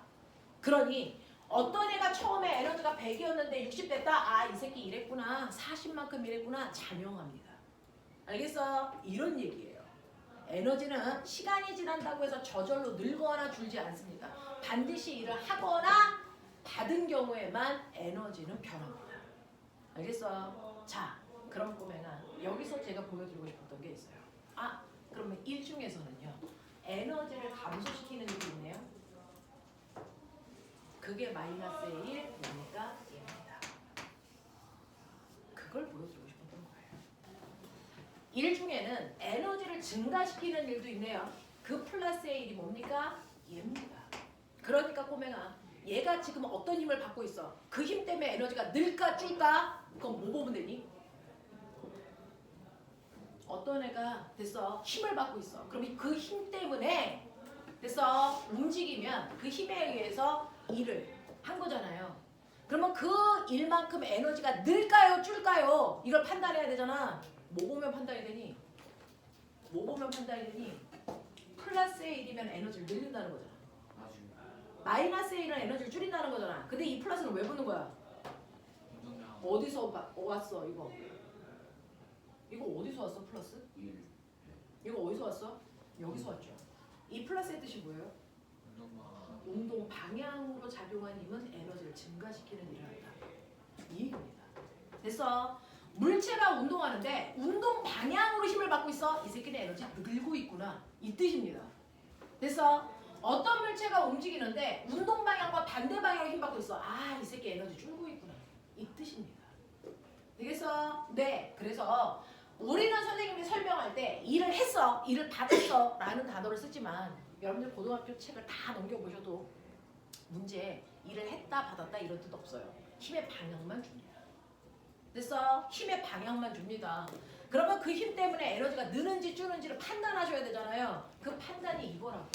A: 그러니 어떤 애가 처음에 에너지가 100이었는데 60 됐다. 아, 이 새끼 이랬구나. 40만큼 일했구나. 잔영합니다. 알겠어? 이런 얘기예요. 에너지는 시간이 지난다고 해서 저절로 늘거나 줄지 않습니다. 반드시 일을 하거나 받은 경우에만 에너지는 변합니다. 알겠어? 자, 그럼 보면은 여기서 제가 보여드리고 싶었던 게 있어요. 아, 그러면 일 중에서는요. 에너지를 감소시키는 일이 있네요. 그게 마이너스 1, 뭡니까? 얘입니다. 그걸 보여드리고 싶었던 거예요. 일 중에는 에너지를 증가시키는 일도 있네요. 그 플러스의 일이 뭡니까? 얘입니다. 그러니까 꼬맹아, 얘가 지금 어떤 힘을 받고 있어? 그 힘 때문에 에너지가 늘까 줄까? 그건 뭐 보면 되니? 어떤 애가 됐어 힘을 받고 있어. 그럼 그 힘 때문에 됐어 움직이면 그 힘에 의해서 일을 한 거잖아요. 그러면 그 일만큼 에너지가 늘까요 줄까요? 이걸 판단해야 되잖아. 뭐 보면 판단이 되니? 뭐 보면 판단이 되니? 플러스의 일이면 에너지를 늘린다는 거잖아. 마이너스의 일은 에너지를 줄인다는 거잖아. 근데 이 플러스는 왜 붙는 거야? 어디서 왔어 이거? 이거 어디서 왔어 플러스? 이거 어디서 왔어? 여기서 왔죠. 이 플러스의 뜻이 뭐예요? 운동 방향으로 작용한 힘은 에너지를 증가시키는 일을 한다. 이 얘기입니다. 됐어. 물체가 운동하는데 운동 방향으로 힘을 받고 있어. 이 새끼는 에너지 늘고 있구나. 이 뜻입니다. 됐어. 어떤 물체가 움직이는데 운동 방향과 반대 방향으로 힘 받고 있어. 아, 이 새끼 에너지 줄고 있구나. 이 뜻입니다. 되겠어? 네. 그래서 우리는 선생님이 설명할 때 일을 했어, 일을 받았어 라는 단어를 쓰지만 여러분들 고등학교 책을 다 넘겨보셔도 문제에 일을 했다 받았다 이런 뜻 없어요. 힘의 방향만 줍니다. 됐어? 힘의 방향만 줍니다. 그러면 그 힘 때문에 에너지가 느는지 줄는지를 판단하셔야 되잖아요. 그 판단이 이거라고.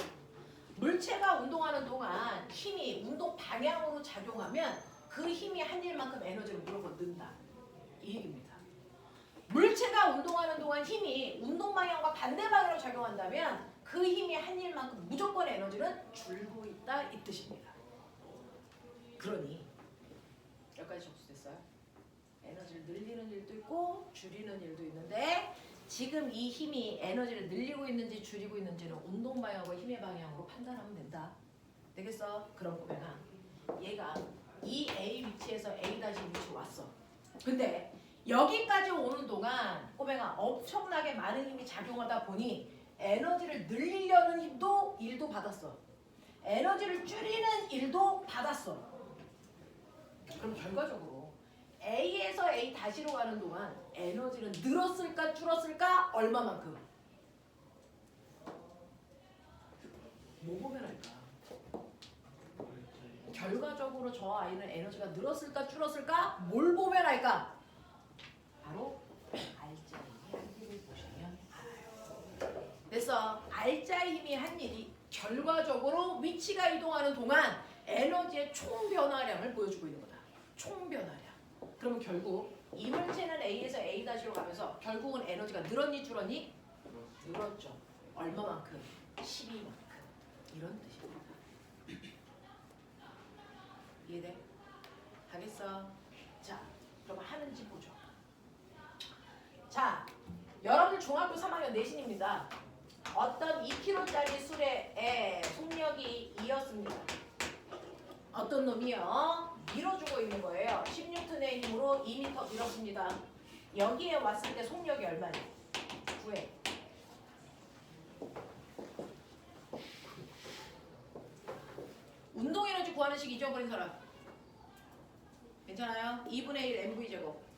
A: 물체가 운동하는 동안 힘이 운동 방향으로 작용하면 그 힘이 한 일만큼 에너지를 무조건 는다. 이 얘기입니다. 물체가 운동하는 동안 힘이 운동 방향과 반대 방향으로 작용한다면 그 힘이 한 일만큼 무조건 에너지는 줄고 있다 이 뜻입니다. 그러니 여기까지 접수됐어요? 에너지를 늘리는 일도 있고 줄이는 일도 있는데 지금 이 힘이 에너지를 늘리고 있는지 줄이고 있는지는 운동 방향과 힘의 방향으로 판단하면 된다. 되겠어? 그럼 꼬맹아 얘가 이 A 위치에서 A 다시 위치 왔어. 근데 여기까지 오는 동안 꼬맹아 엄청나게 많은 힘이 작용하다 보니 에너지를 늘리려는 일도 받았어. 에너지를 줄이는 일도 받았어. 그럼 결과적으로 A에서 A 다시로 가는 동안 에너지는 늘었을까 줄었을까 얼마만큼? 뭐 보면 알까? 결과적으로 저 아이는 에너지가 늘었을까 줄었을까? 뭘 보면 알까? 바로 알짜의 힘이 한 일을 보시면 알아요. 그래서 알짜의 힘이 한 일이 결과적으로 위치가 이동하는 동안 에너지의 총 변화량을 보여주고 있는 거다. 총 변화량. 그러면 결국 이 물체는 A에서 A-로 가면서 결국은 에너지가 늘었니 줄었니? 늘었죠. 얼마만큼? 12만큼. 이런 뜻입니다. 이해돼? 하겠어? 자, 그럼 하는지 보죠. 자, 여러분들 중학교 3학년 내신입니다. 어떤 2kg짜리 술의 속력이 2였습니다. 어떤 놈이요? 밀어주고 있는 거예요. 10N의 힘으로 2m 밀었습니다. 여기에 왔을 때 속력이 얼마냐? 9에. 운동 에너지 구하는 식 잊어버린 사람. 괜찮아요? 2분의 1 mv 제곱.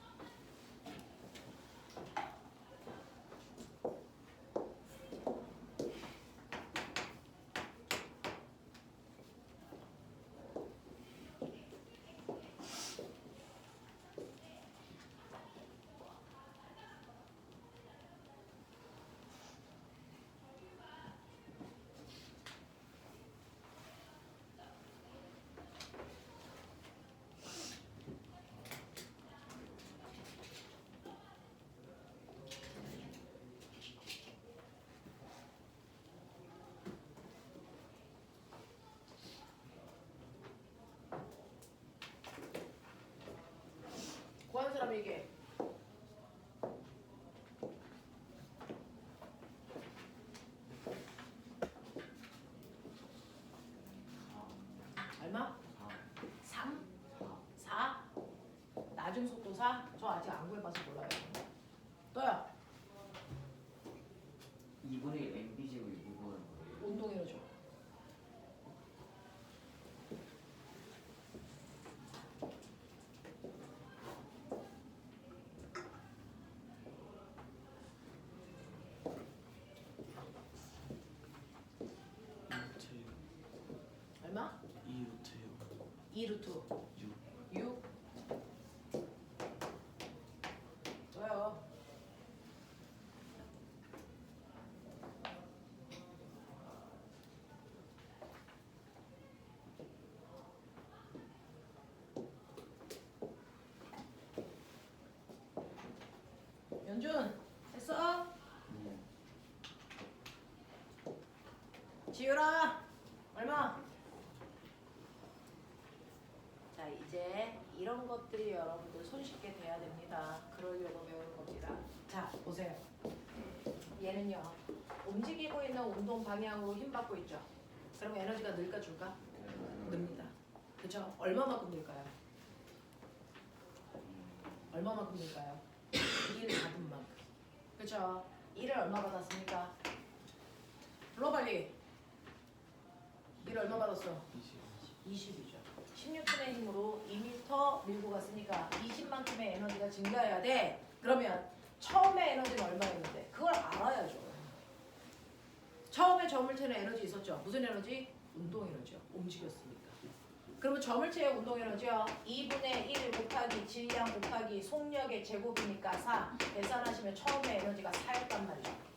A: 구하는 사람 얘기해. 얼마? 3? 4? 낮은 속도 4? 저 아직 안 구해봐서 몰라요. 또요.
B: 2분의 1 MB 제곱이 무거운 거예요.
A: 운동 에너지. 얼마?
B: 2루트요.
A: 2루트
B: 6.
A: 6. 좋아요. 연준 했어? 지율아 얼마? 자 이제 이런 것들이 여러분들 손쉽게 돼야 됩니다. 그러려고 배우는 겁니다. 자 보세요. 얘는요 움직이고 있는 운동 방향으로 힘 받고 있죠. 그럼 에너지가 늘까 줄까? 늡니다. 그렇죠? 얼마만큼 늘까요? 얼마만큼 늘까요? 1 받은 만큼. 그렇죠? 1을 얼마 받았습니까? 불러 빨리. 1 얼마 받았어? 20이죠. 16분의 힘으로 2m 밀고 갔으니까 20만큼의 에너지가 증가해야 돼. 그러면 처음에 에너지는 얼마였는데? 그걸 알아야죠. 처음에 저물체는 에너지 있었죠. 무슨 에너지? 운동 에너지요. 움직였으니까. 그러면 저물체의 운동 에너지요. 2분의 1 곱하기 질량 곱하기 속력의 제곱이니까 4. 계산하시면 처음에 에너지가 4였단 말이죠.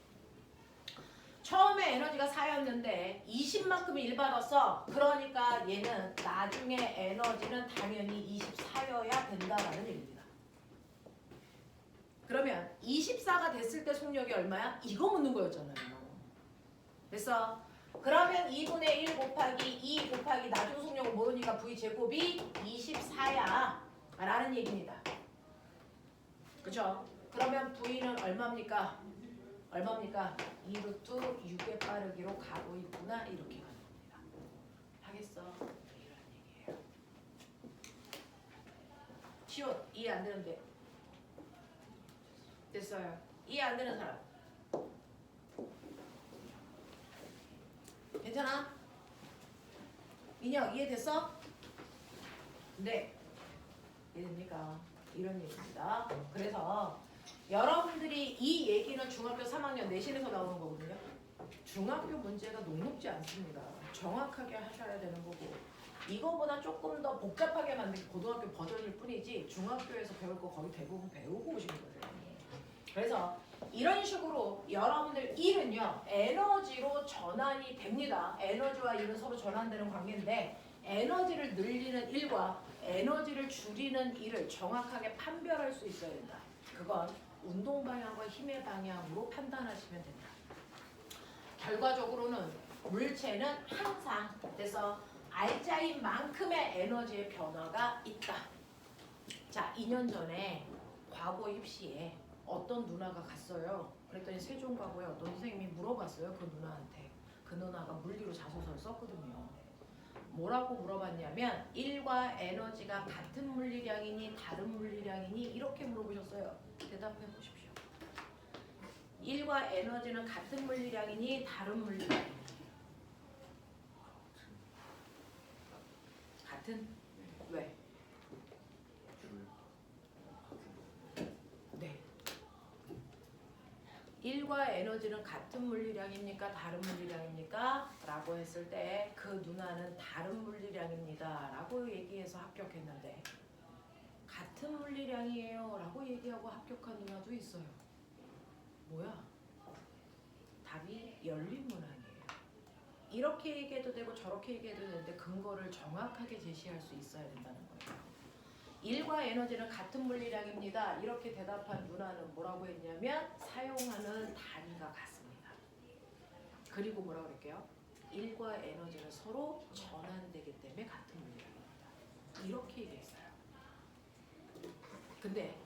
A: 처음에 에너지가 4였는데 20만큼이 1 받았어. 그러니까 얘는 나중에 에너지는 당연히 24여야 된다라는 얘기입니다. 그러면 24가 됐을 때 속력이 얼마야? 이거 묻는 거였잖아요. 됐어? 그러면 2분의 1 곱하기 2 곱하기 나중 속력을 모르니까 v 제곱이 24야 라는 얘기입니다. 그쵸? 그러면 v는 얼마입니까? 얼마입니까? 2루트 6의 빠르기로 가고 있구나 이렇게 가는 겁니다. 하겠어? 이런 얘기예요. 시옷 이해 안 되는데 됐어요. 이해 안 되는 사람 괜찮아? 인혁 이해됐어? 네 이해됩니까? 이런 얘기입니다. 그래서 여러분들이 이 얘기는 중학교 3학년 내신에서 나오는 거거든요. 중학교 문제가 녹록지 않습니다. 정확하게 하셔야 되는 거고 이거보다 조금 더 복잡하게 만든 고등학교 버전일 뿐이지 중학교에서 배울 거 거의 대부분 배우고 오신 거예요. 그래서 이런 식으로 여러분들 일은요 에너지로 전환이 됩니다. 에너지와 일은 서로 전환되는 관계인데 에너지를 늘리는 일과 에너지를 줄이는 일을 정확하게 판별할 수 있어야 된다. 그건 운동 방향과 힘의 방향으로 판단하시면 된다. 결과적으로는 물체는 항상 그래서 알짜인 만큼의 에너지의 변화가 있다. 자, 2년 전에 과거 입시에 어떤 누나가 갔어요. 그랬더니 세종가고에 어떤 선생님이 물어봤어요. 그 누나한테. 그 누나가 물리로 자소서를 썼거든요. 뭐라고 물어봤냐면 1과 에너지가 같은 물리량이니 다른 물리량이니 이렇게 물어보셨어요. 대답해 보십시오. 1과 에너지는 같은 물리량이니 다른 물리량이니? 같은? 왜? 네. 1과 에너지는 같은 물리량입니까? 다른 물리량입니까? 라고 했을 때 그 누나는 다른 물리량입니다. 라고 얘기해서 합격했는데 같은 물리량이에요. 라고 얘기하고 합격한 누나도 있어요. 뭐야? 답이 열린 문항이에요. 이렇게 얘기해도 되고 저렇게 얘기해도 되는데 근거를 정확하게 제시할 수 있어야 된다는 거예요. 1과 에너지는 같은 물리량입니다. 이렇게 대답한 누나는 뭐라고 했냐면 사용하는 단위가 같습니다. 그리고 뭐라고 그럴게요? 1과 에너지는 서로 전환되기 때문에 같은 물리량입니다. 이렇게 얘기했어요. 근데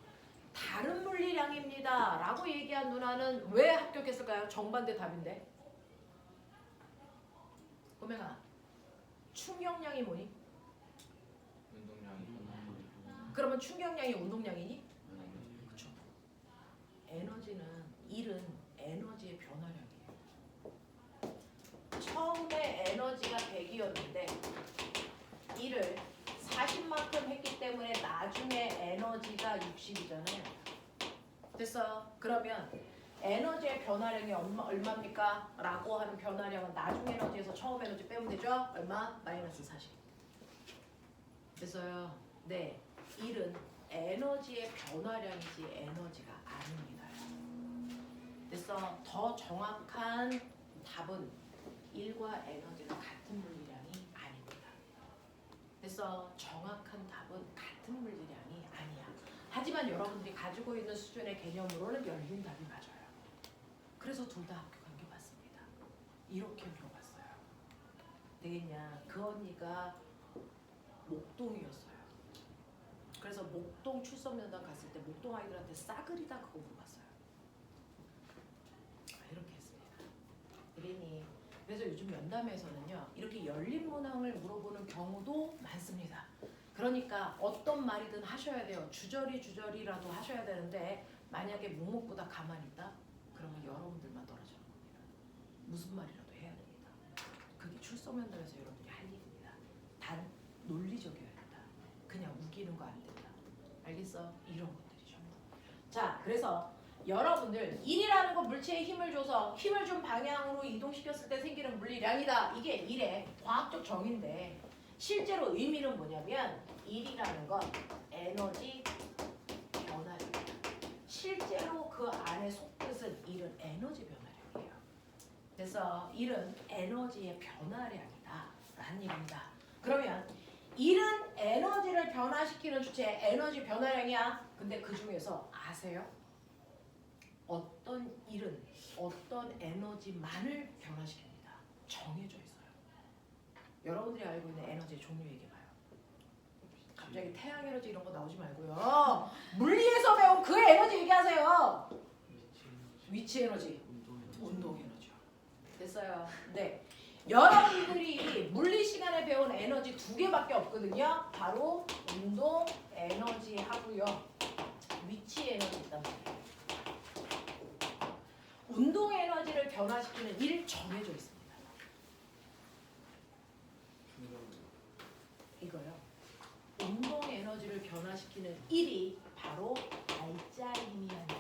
A: 다른 물리량입니다. 라고 얘기한 누나는 왜 합격했을까요? 정반대 답인데. 꼬맹아, 충격량이 뭐니? 그러면 충격량이 운동량이니? 그렇죠. 에너지는 1은 에너지의 변화량이에요. 처음에 에너지가 100이었는데 1을 40만큼 했기 때문에 나중에 에너지가 60이잖아요. 됐어. 그러면 에너지의 변화량이 얼마입니까? 라고 하는 변화량은 나중 에너지에서 처음 에너지 빼면 되죠? 얼마? 마이너스 40. 됐어요. 네. 1은 에너지의 변화량이지 에너지가 아닙니다. 그래서 더 정확한 답은 1과 에너지는 같은 물리량이 아닙니다. 그래서 정확한 답은 같은 물리량이 아니야. 하지만 여러분들이 가지고 있는 수준의 개념으로는 열린 답이 맞아요. 그래서 둘 다 합격한 게 맞습니다. 이렇게 물어봤어요. 되겠냐? 그 언니가 목동이었어요. 그래서 목동 출석면담 갔을 때 목동 아이들한테 싸그리다 그거 물어봤어요. 이렇게 했습니다. 그러니 그래서 요즘 면담에서는요 이렇게 열린 문항을 물어보는 경우도 많습니다. 그러니까 어떤 말이든 하셔야 돼요. 주저리라도 하셔야 되는데 만약에 묵묵부답 가만히 있다? 그러면 여러분들만 떨어지는 겁니다. 무슨 말이라도 해야 됩니다. 그게 출석면담에서 여러분들이 할 일입니다. 단 논리적이어야 된다. 그냥 우기는 거 안 된다. 알겠어? 이런 것들이죠. 자, 그래서 여러분들 1이라는 거 물체에 힘을 줘서 힘을 준 방향으로 이동시켰을 때 생기는 물리량이다. 이게 1의 과학적 정의인데 실제로 의미는 뭐냐면 1이라는 건 에너지 변화량이다. 실제로 그 안에 속뜻은 1은 에너지 변화량이에요. 그래서 1은 에너지의 변화량이다 라는 얘기입니다. 그러면 1은 에너지를 변화시키는 주체 에너지 변화량이야. 근데 그 중에서 아세요? 어떤 1은 어떤 에너지만을 변화시킵니다. 정해져 있어요. 여러분들이 알고 있는 에너지의 종류 얘기해봐요. 갑자기 태양 에너지 이런 거 나오지 말고요. 물리에서 배운 그 에너지 얘기하세요. 위치 에너지, 운동 에너지요. 됐어요. 네. 여러분들이 물리 시간에 배운 에너지 2개밖에 없거든요. 바로 운동 에너지 하고요. 위치 에너지 있단 말이에요. 운동 에너지를 변화시키는 1 정해져 있습니다. 이거요. 운동 에너지를 변화시키는 1이 바로 알짜이미아입니다.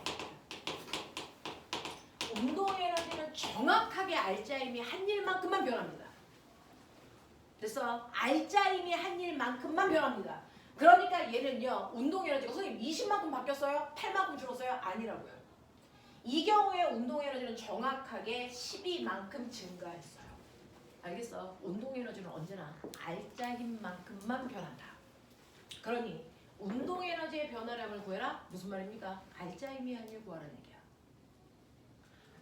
A: 운동 에너지는 정확하게 알짜임이 한 일만큼만 변합니다. 그래서 알짜임이 한 일만큼만 변합니다. 그러니까 얘는요. 운동 에너지가 선생님 20만큼 바뀌었어요? 8만큼 줄었어요? 아니라고요. 이 경우에 운동 에너지는 정확하게 12만큼 증가했어요. 알겠어? 운동 에너지는 언제나 알짜 힘만큼만 변한다. 그러니 운동 에너지의 변화량을 구해라? 무슨 말입니까? 알짜 힘이 한 일 구하라는 얘기야.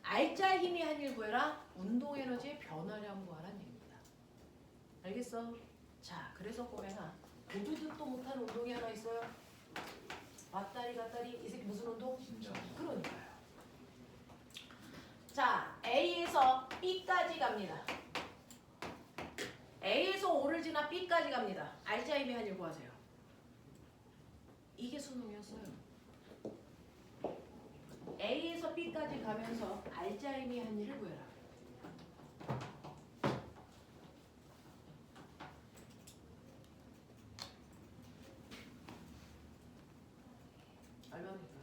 A: 알짜 힘이 한 일 구해라? 운동 에너지의 변화량 구하라는 얘기입니다. 알겠어? 자, 그래서 꼬맹아 보도 듣도 못한 운동이 하나 있어요. 왔다리 갔다리 이 새끼 무슨 운동?
B: 진짜.
A: 그러니까요. 자, A에서 B까지 갑니다. A에서 O를 지나 B까지 갑니다. 알짜임이 한일 구하세요. 이게 수능이었어요. A에서 B까지 가면서 알짜임이 한일을 구해라. 얼마입니까?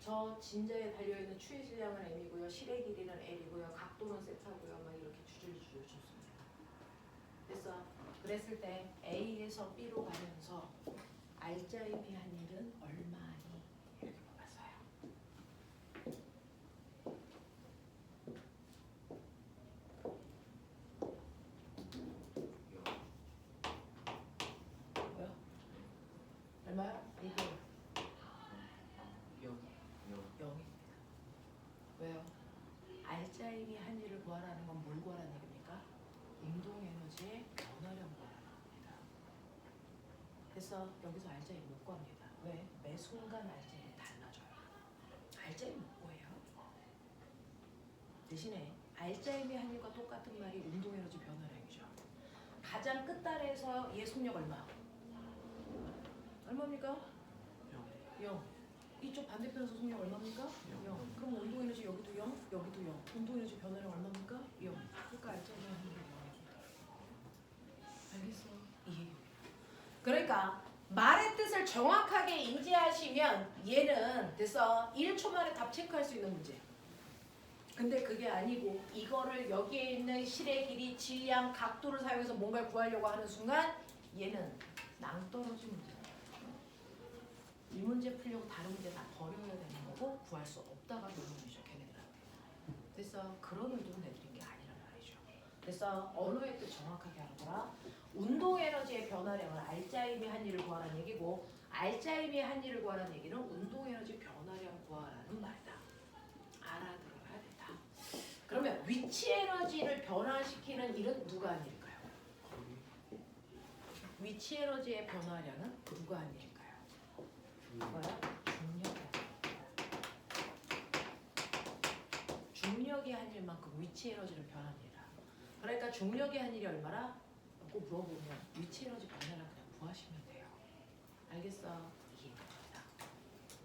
A: 저 진자에 달려있는 추의 질량은 m이고요. 실의 길이는 l이고요. 각도는 세타고요. 막 이렇게 줄줄줄 줬습니다. 됐어. 그랬을 때 A에서 B로 가면서 알짜임이 한일은 얼마니? 이렇게 물어봤어요. 뭐야? 얼마야? 얘기해. 0입니다. 왜요? 알짜임이 한일을 구하라는 건 뭘 구하라는 얘기입니까? 운동에너지의 변화량 구하라는 겁니다. 그래서 여기서 알짜임 못 구합니다. 왜? 매 순간 알짜임이 달라져요. 알짜임 못 구해요. 대신에 알짜임이 한일과 똑같은 말이 운동에너지 변화량이죠. 가장 끝단에서 얘 속력 얼마? 얼마입니까? 0. 이쪽 반대편에서 속력 얼마입니까? 0. 그럼 운동에너지 여기도 0, 여기도 0. 운동에너지 변화량 얼마입니까? 0. 그러니까 알짜임이 한일을 구합니다. 알겠어? 이 얘기입니다. 그러니까 말의 뜻을 정확하게 인지하시면 얘는 됐어. 1초 만에 답 체크할 수 있는 문제. 근데 그게 아니고 이거를 여기에 있는 실의 길이, 질량, 각도를 사용해서 뭔가를 구하려고 하는 순간 얘는 낭떠러지 문제예요. 이 문제 풀려고 다른 문제 다 버려야 되는 거고 구할 수 없다가 결론이죠. 걔네들한테. 그래서 그런 의도로 내드린 게 아니란 말이죠. 그래서 언어의 뜻 정확하게 알아보라. 운동 에너지의 변화량을 알짜임이 한일을 구하라는 얘기고 알짜임이 한일을 구하라는 얘기는 운동 에너지 변화량 구하라는 말이다. 알아들어야 된다. 그러면 위치 에너지를 변화시키는 일은 누가 한 일일까요? 위치 에너지의 변화량은 누가 한 일일까요? 뭐야? 중력이 한 일만큼 위치 에너지를 변합니다. 그러니까 중력이 한 일이 얼마나? 꼭 물어보면 위치 에너지 변화량 그냥 구하시면 돼요. 알겠어? 이해됩니다.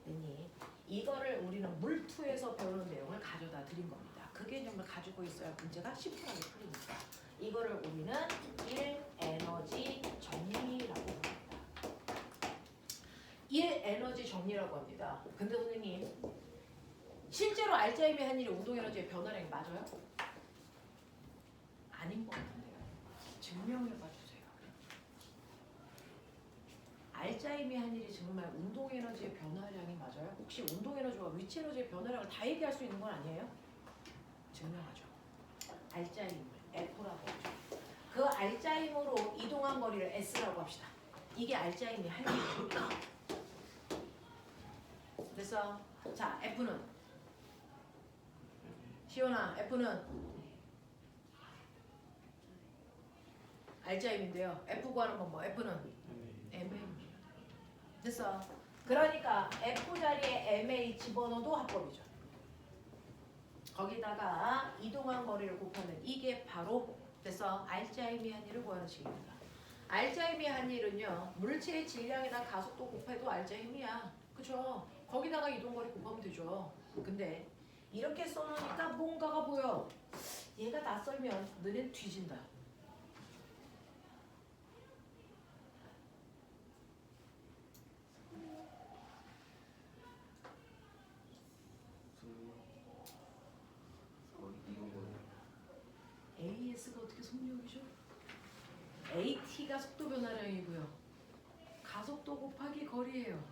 A: 됐니? 이거를 우리는 물투에서 배우는 내용을 가져다 드린 겁니다. 그 개념을 가지고 있어야 문제가 심플하게 풀리니까. 이거를 우리는 1 에너지 정리라고 합니다. 1 에너지 정리라고 합니다. 근데 선생님 실제로 알짜임이 한 일이 운동 에너지의 변화량이 맞아요? 아닌 것 같은데요. 증명해봐 주세요. 알짜임이 한 일이 정말 운동 에너지의 변화량이 맞아요? 혹시 운동 에너지와 위치 에너지의 변화량을 다 얘기할 수 있는 건 아니에요? 증명하죠. 알짜임을 F라고 하죠. 그 알짜임으로 이동한 거리를 S라고 합시다. 이게 알짜임이 한 일입니다. 그래서 자 F는 시온아 F는 알짜임인데요. F 구하는 건 뭐? F는 MA입니다. 됐어. 그러니까 F 자리에 MA 집어넣어도 합법이죠. 거기다가 이동한 거리를 곱하는 이게 바로 됐어. 알짜임이 한 일을 구하는 식입니다. 알짜임이 한 일은요. 물체의 질량이나 가속도 곱해도 알짜임이야. 그쵸? 거기다가 이동거리 곱하면 되죠. 근데 이렇게 써놓으니까 뭔가가 보여. 얘가 낯설면 너넨 뒤진다. AS가 어떻게 속력이죠? AT가 속도 변화량이고요. 가속도 곱하기 거리예요.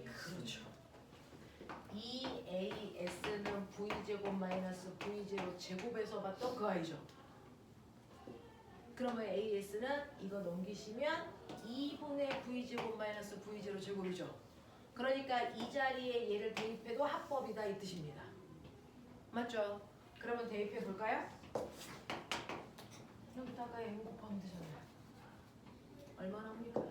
A: 그렇죠. EAS는 V제곱 마이너스 V0 제곱에서 봤던 그 아이죠. 그러면 AS는 이거 넘기시면 2분의 V제곱 마이너스 V0 제곱이죠. 그러니까 이 자리에 얘를 대입해도 합법이다 이 뜻입니다. 맞죠? 그러면 대입해 볼까요? 여기다가 M 곱하면 되잖아요. 얼마나 합니까?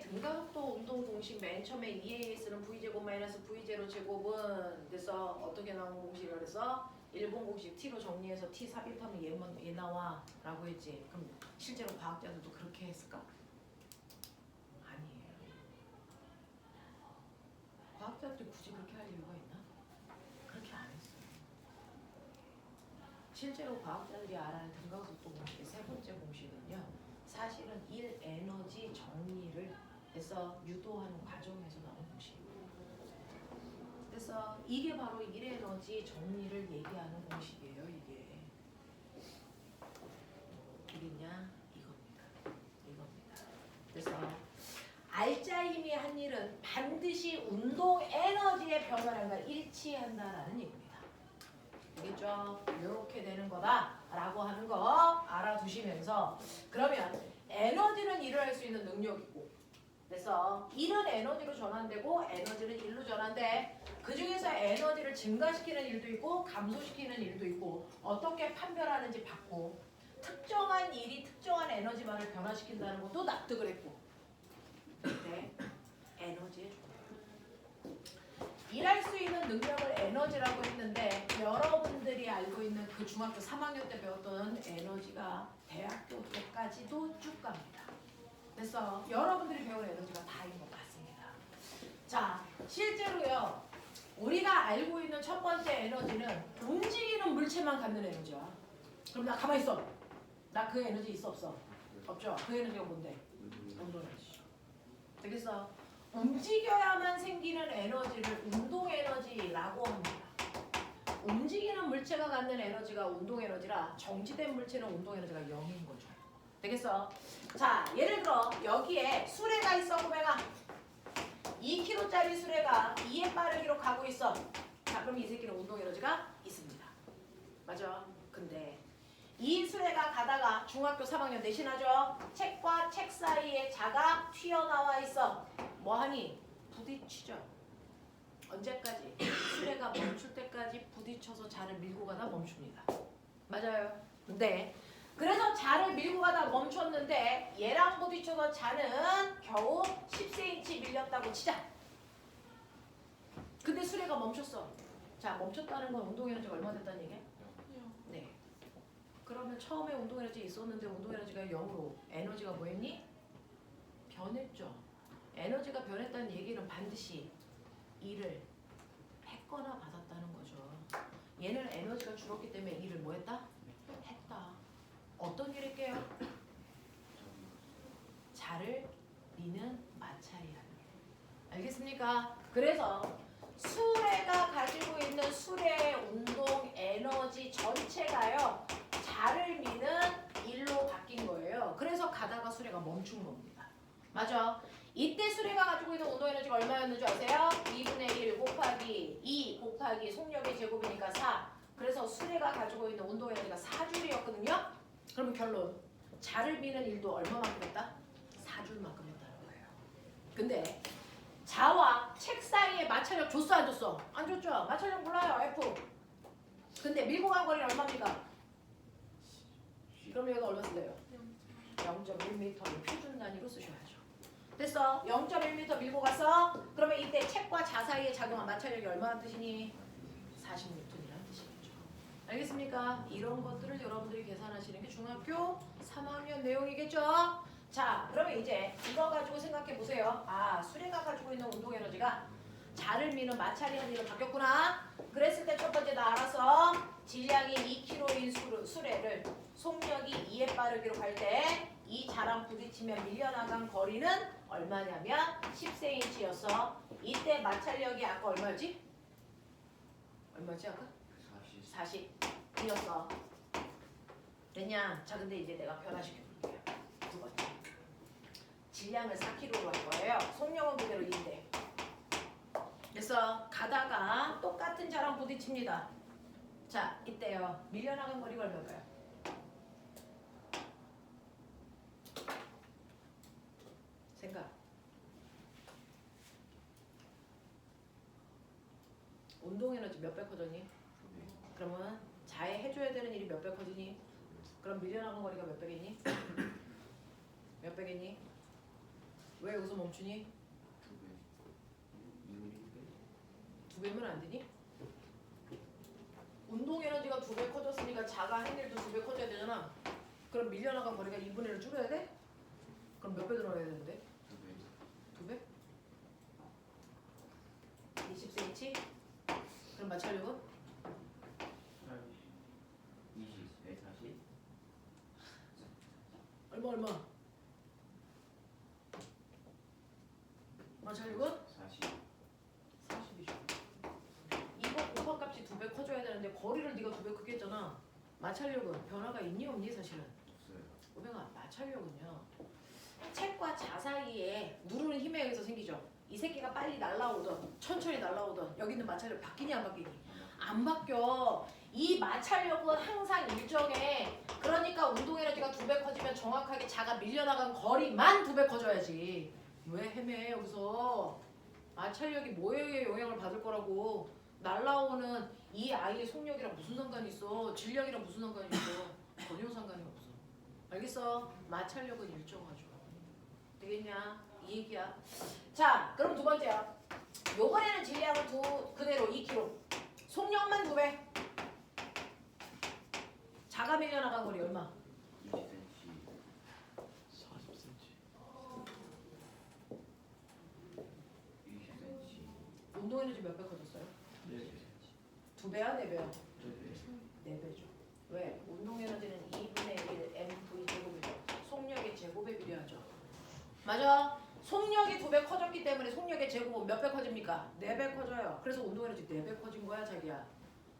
A: 등가속도 운동 공식 맨 처음에 EAS는 V제곱 마이너스 V0 제곱은 그래서 어떻게 나온 공식이라 그래서 일본 공식 T로 정리해서 T 삽입하면 얘 나와 라고 했지. 그럼 실제로 과학자들도 그렇게 했을까? 아니에요. 과학자들이 굳이 그렇게 할 이유가 있나? 그렇게 안 했어요. 실제로 과학자들이 알아낸 등가속도 공식의 세 번째 공식은요. 사실은 1에너지 정리를 해서 유도하는 과정에서 나온 공식이에요. 그래서 이게 바로 1에너지 정리를 얘기하는 공식이에요. 이게 이겠냐? 이겁니다. 그래서 알짜 힘이 한 일은 반드시 운동 에너지의 변화량과 일치한다라는 얘기입니다. 알겠죠? 이렇게 되는 거다라고 하는 거 알아두시면서 그러면 에너지는 일을 할 수 있는 능력이고 그래서 일은 에너지로 전환되고 에너지는 일로 전환돼. 그 중에서 에너지를 증가시키는 일도 있고 감소시키는 일도 있고 어떻게 판별하는지 받고 특정한 일이 특정한 에너지만을 변화시킨다는 것도 납득을 했고 네, 에너지의 종류. 일할 수 있는 능력을 에너지라고 했는데 여러분들이 알고 있는 그 중학교 3학년 때 배웠던 에너지가 대학교 때까지도 쭉 갑니다. 그래서 여러분들이 배운 에너지가 다인 것 같습니다. 자, 실제로요. 우리가 알고 있는 첫 번째 에너지는 움직이는 물체만 갖는 에너지야. 그럼 나 가만히 있어. 나 그 에너지 있어 없어? 없죠. 그 에너지가 뭔데? 운동 에너지. 그래서 움직여야만 생기는 에너지를 운동 에너지라고 합니다. 움직이는 물체가 갖는 에너지가 운동 에너지라 정지된 물체는 운동 에너지가 0인 거죠. 되겠어? 자, 예를 들어 여기에 수레가 있어 보면아 2kg짜리 수레가 2의 빠르기로 가고 있어. 자, 그럼 이 새끼는 운동 에너지가 있습니다. 맞아? 근데 이 수레가 가다가 중학교 3학년 내신하죠? 책과 책 사이에 자가 튀어나와 있어. 뭐하니? 부딪히죠. 언제까지? 수레가 멈출 때까지 부딪혀서 자를 밀고 가다 멈춥니다. 맞아요. 근데 그래서 자를 밀고 가다 멈췄는데 얘랑 부딪혀서 자는 겨우 10cm 밀렸다고 치자. 근데 수레가 멈췄어. 자, 멈췄다는 건 운동 에너지가 얼마 됐다는 얘기야? 네. 그러면 처음에 운동 에너지 있었는데 운동 에너지가 0으로 에너지가 뭐였니? 변했죠. 에너지가 변했다는 얘기는 반드시 일을 했거나 받았다는 거죠. 얘는 에너지가 줄었기 때문에 일을 뭐 했다? 했다. 어떤 일일게요? 자를 미는 마찰이라는 일. 알겠습니까? 그래서 수레가 가지고 있는 수레의 운동 에너지 전체가요. 자를 미는 일로 바뀐 거예요. 그래서 가다가 수레가 멈춘 겁니다. 맞아. 이때 수레가 가지고 있는 운동 에너지가 얼마였는 줄 아세요? 2분의 1 곱하기 2 곱하기 속력의 제곱이니까 4. 그래서 수레가 가지고 있는 운동 에너지가 4줄이었거든요. 그러면 결론. 자를 미는 일도 얼마만큼 했다? 4줄만큼 했다는 거예요. 근데 자와 책 사이에 마찰력 줬어 안 줬어? 안 줬죠. 마찰력 몰라요. F. 근데 밀고 간 거리는 얼마입니까? 그럼 여기가 얼마 쓸래요? 0.1m를 표준 단위로 쓰셔야죠. 됐어. 0.1m 밀고 갔어. 그러면 이때 책과 자 사이에 작용한 마찰력이 얼마나 뜻이니? 40N이라는 뜻이겠죠. 알겠습니까? 이런 것들을 여러분들이 계산하시는 게 중학교 3학년 내용이겠죠. 자, 그러면 이제 이거 가지고 생각해 보세요. 아, 수레가 가지고 있는 운동 에너지가 자를 미는 마찰이 한 일로 바뀌었구나. 그랬을 때 첫 번째 나 알아서 질량이 2kg인 수레를 속력이 2의 빠르기로 갈 때 이 자랑 부딪히면 밀려나간 거리는 얼마냐면 10cm였어. 이때 마찰력이 아까 얼마였지? 얼마였지 아까? 40이었어. 됐냐? 자, 근데 이제 내가 변화시켜 볼게요. 두 번째. 질량을 4kg로 할 거예요. 속력은 그대로 2인데. 그래서 가다가 똑같은 자랑 부딪힙니다. 자, 이때요. 밀려나간 거리가 얼마일까요? 생각. 운동 에너지 몇 배 커졌니? 그러면 자에 해줘야 되는 일이 몇 배 커지니? 그럼 밀려나간 거리가 몇 배겠니? 몇 배겠니? 왜 여기서 멈추니?
B: 2분의 1배.
A: 2배면 안 되니? 운동 에너지가 2배 커졌으니까 자가 한 일도 2배 커져야 되잖아. 그럼 밀려나간 거리가 2분의 1을 줄여야 돼? 그럼 몇 배 들어가야 되는데? 2배? 20cm? 그럼 마찰력은?
B: 20, 40.
A: 얼마? 마찰력은?
B: 40.
A: 40이죠. 이거 곱합값이 2배 커져야 되는데 거리를 네가 2배 크게 했잖아. 마찰력은 변화가 있니 없니 사실은?
B: 없어요.
A: 오병아, 마찰력은요. 책과 자 사이에 누르는 힘에 의해서 생기죠. 이 새끼가 빨리 날아오던 천천히 날아오던 여기 있는 마찰력 바뀌니 안 바뀌니? 안 바뀌어. 이 마찰력은 항상 일정해. 그러니까 운동 에너지가 2배 커지면 정확하게 자가 밀려나간 거리만 2배 커져야지. 왜 헤매 여기서? 마찰력이 뭐에 영향을 받을 거라고. 날라오는 이 아이의 속력이랑 무슨 상관이 있어? 질량이랑 무슨 상관이 있어? 전혀 상관이 없어. 알겠어? 마찰력은 일정하죠. 되겠냐? 이 얘기야. 자, 그럼 두 번째야. 요번에는 질량은 그대로 2kg. 속력만 2배. 자가 밀려나간 거리 얼마?
B: 20cm. 40cm. 20cm.
A: 운동 에너지 몇 배 커졌어요?
B: 20cm.
A: 2배야, 4배야?
B: 4배.
A: 4배죠. 왜? 운동 에너지는 2분의 1 mv 제곱이죠. 속력의 제곱에 비례하죠. 맞아. 속력이 2배 커졌기 때문에 속력의 제곱은 몇 배 커집니까? 4배 커져요. 그래서 운동 에너지 4배 커진 거야, 자기야.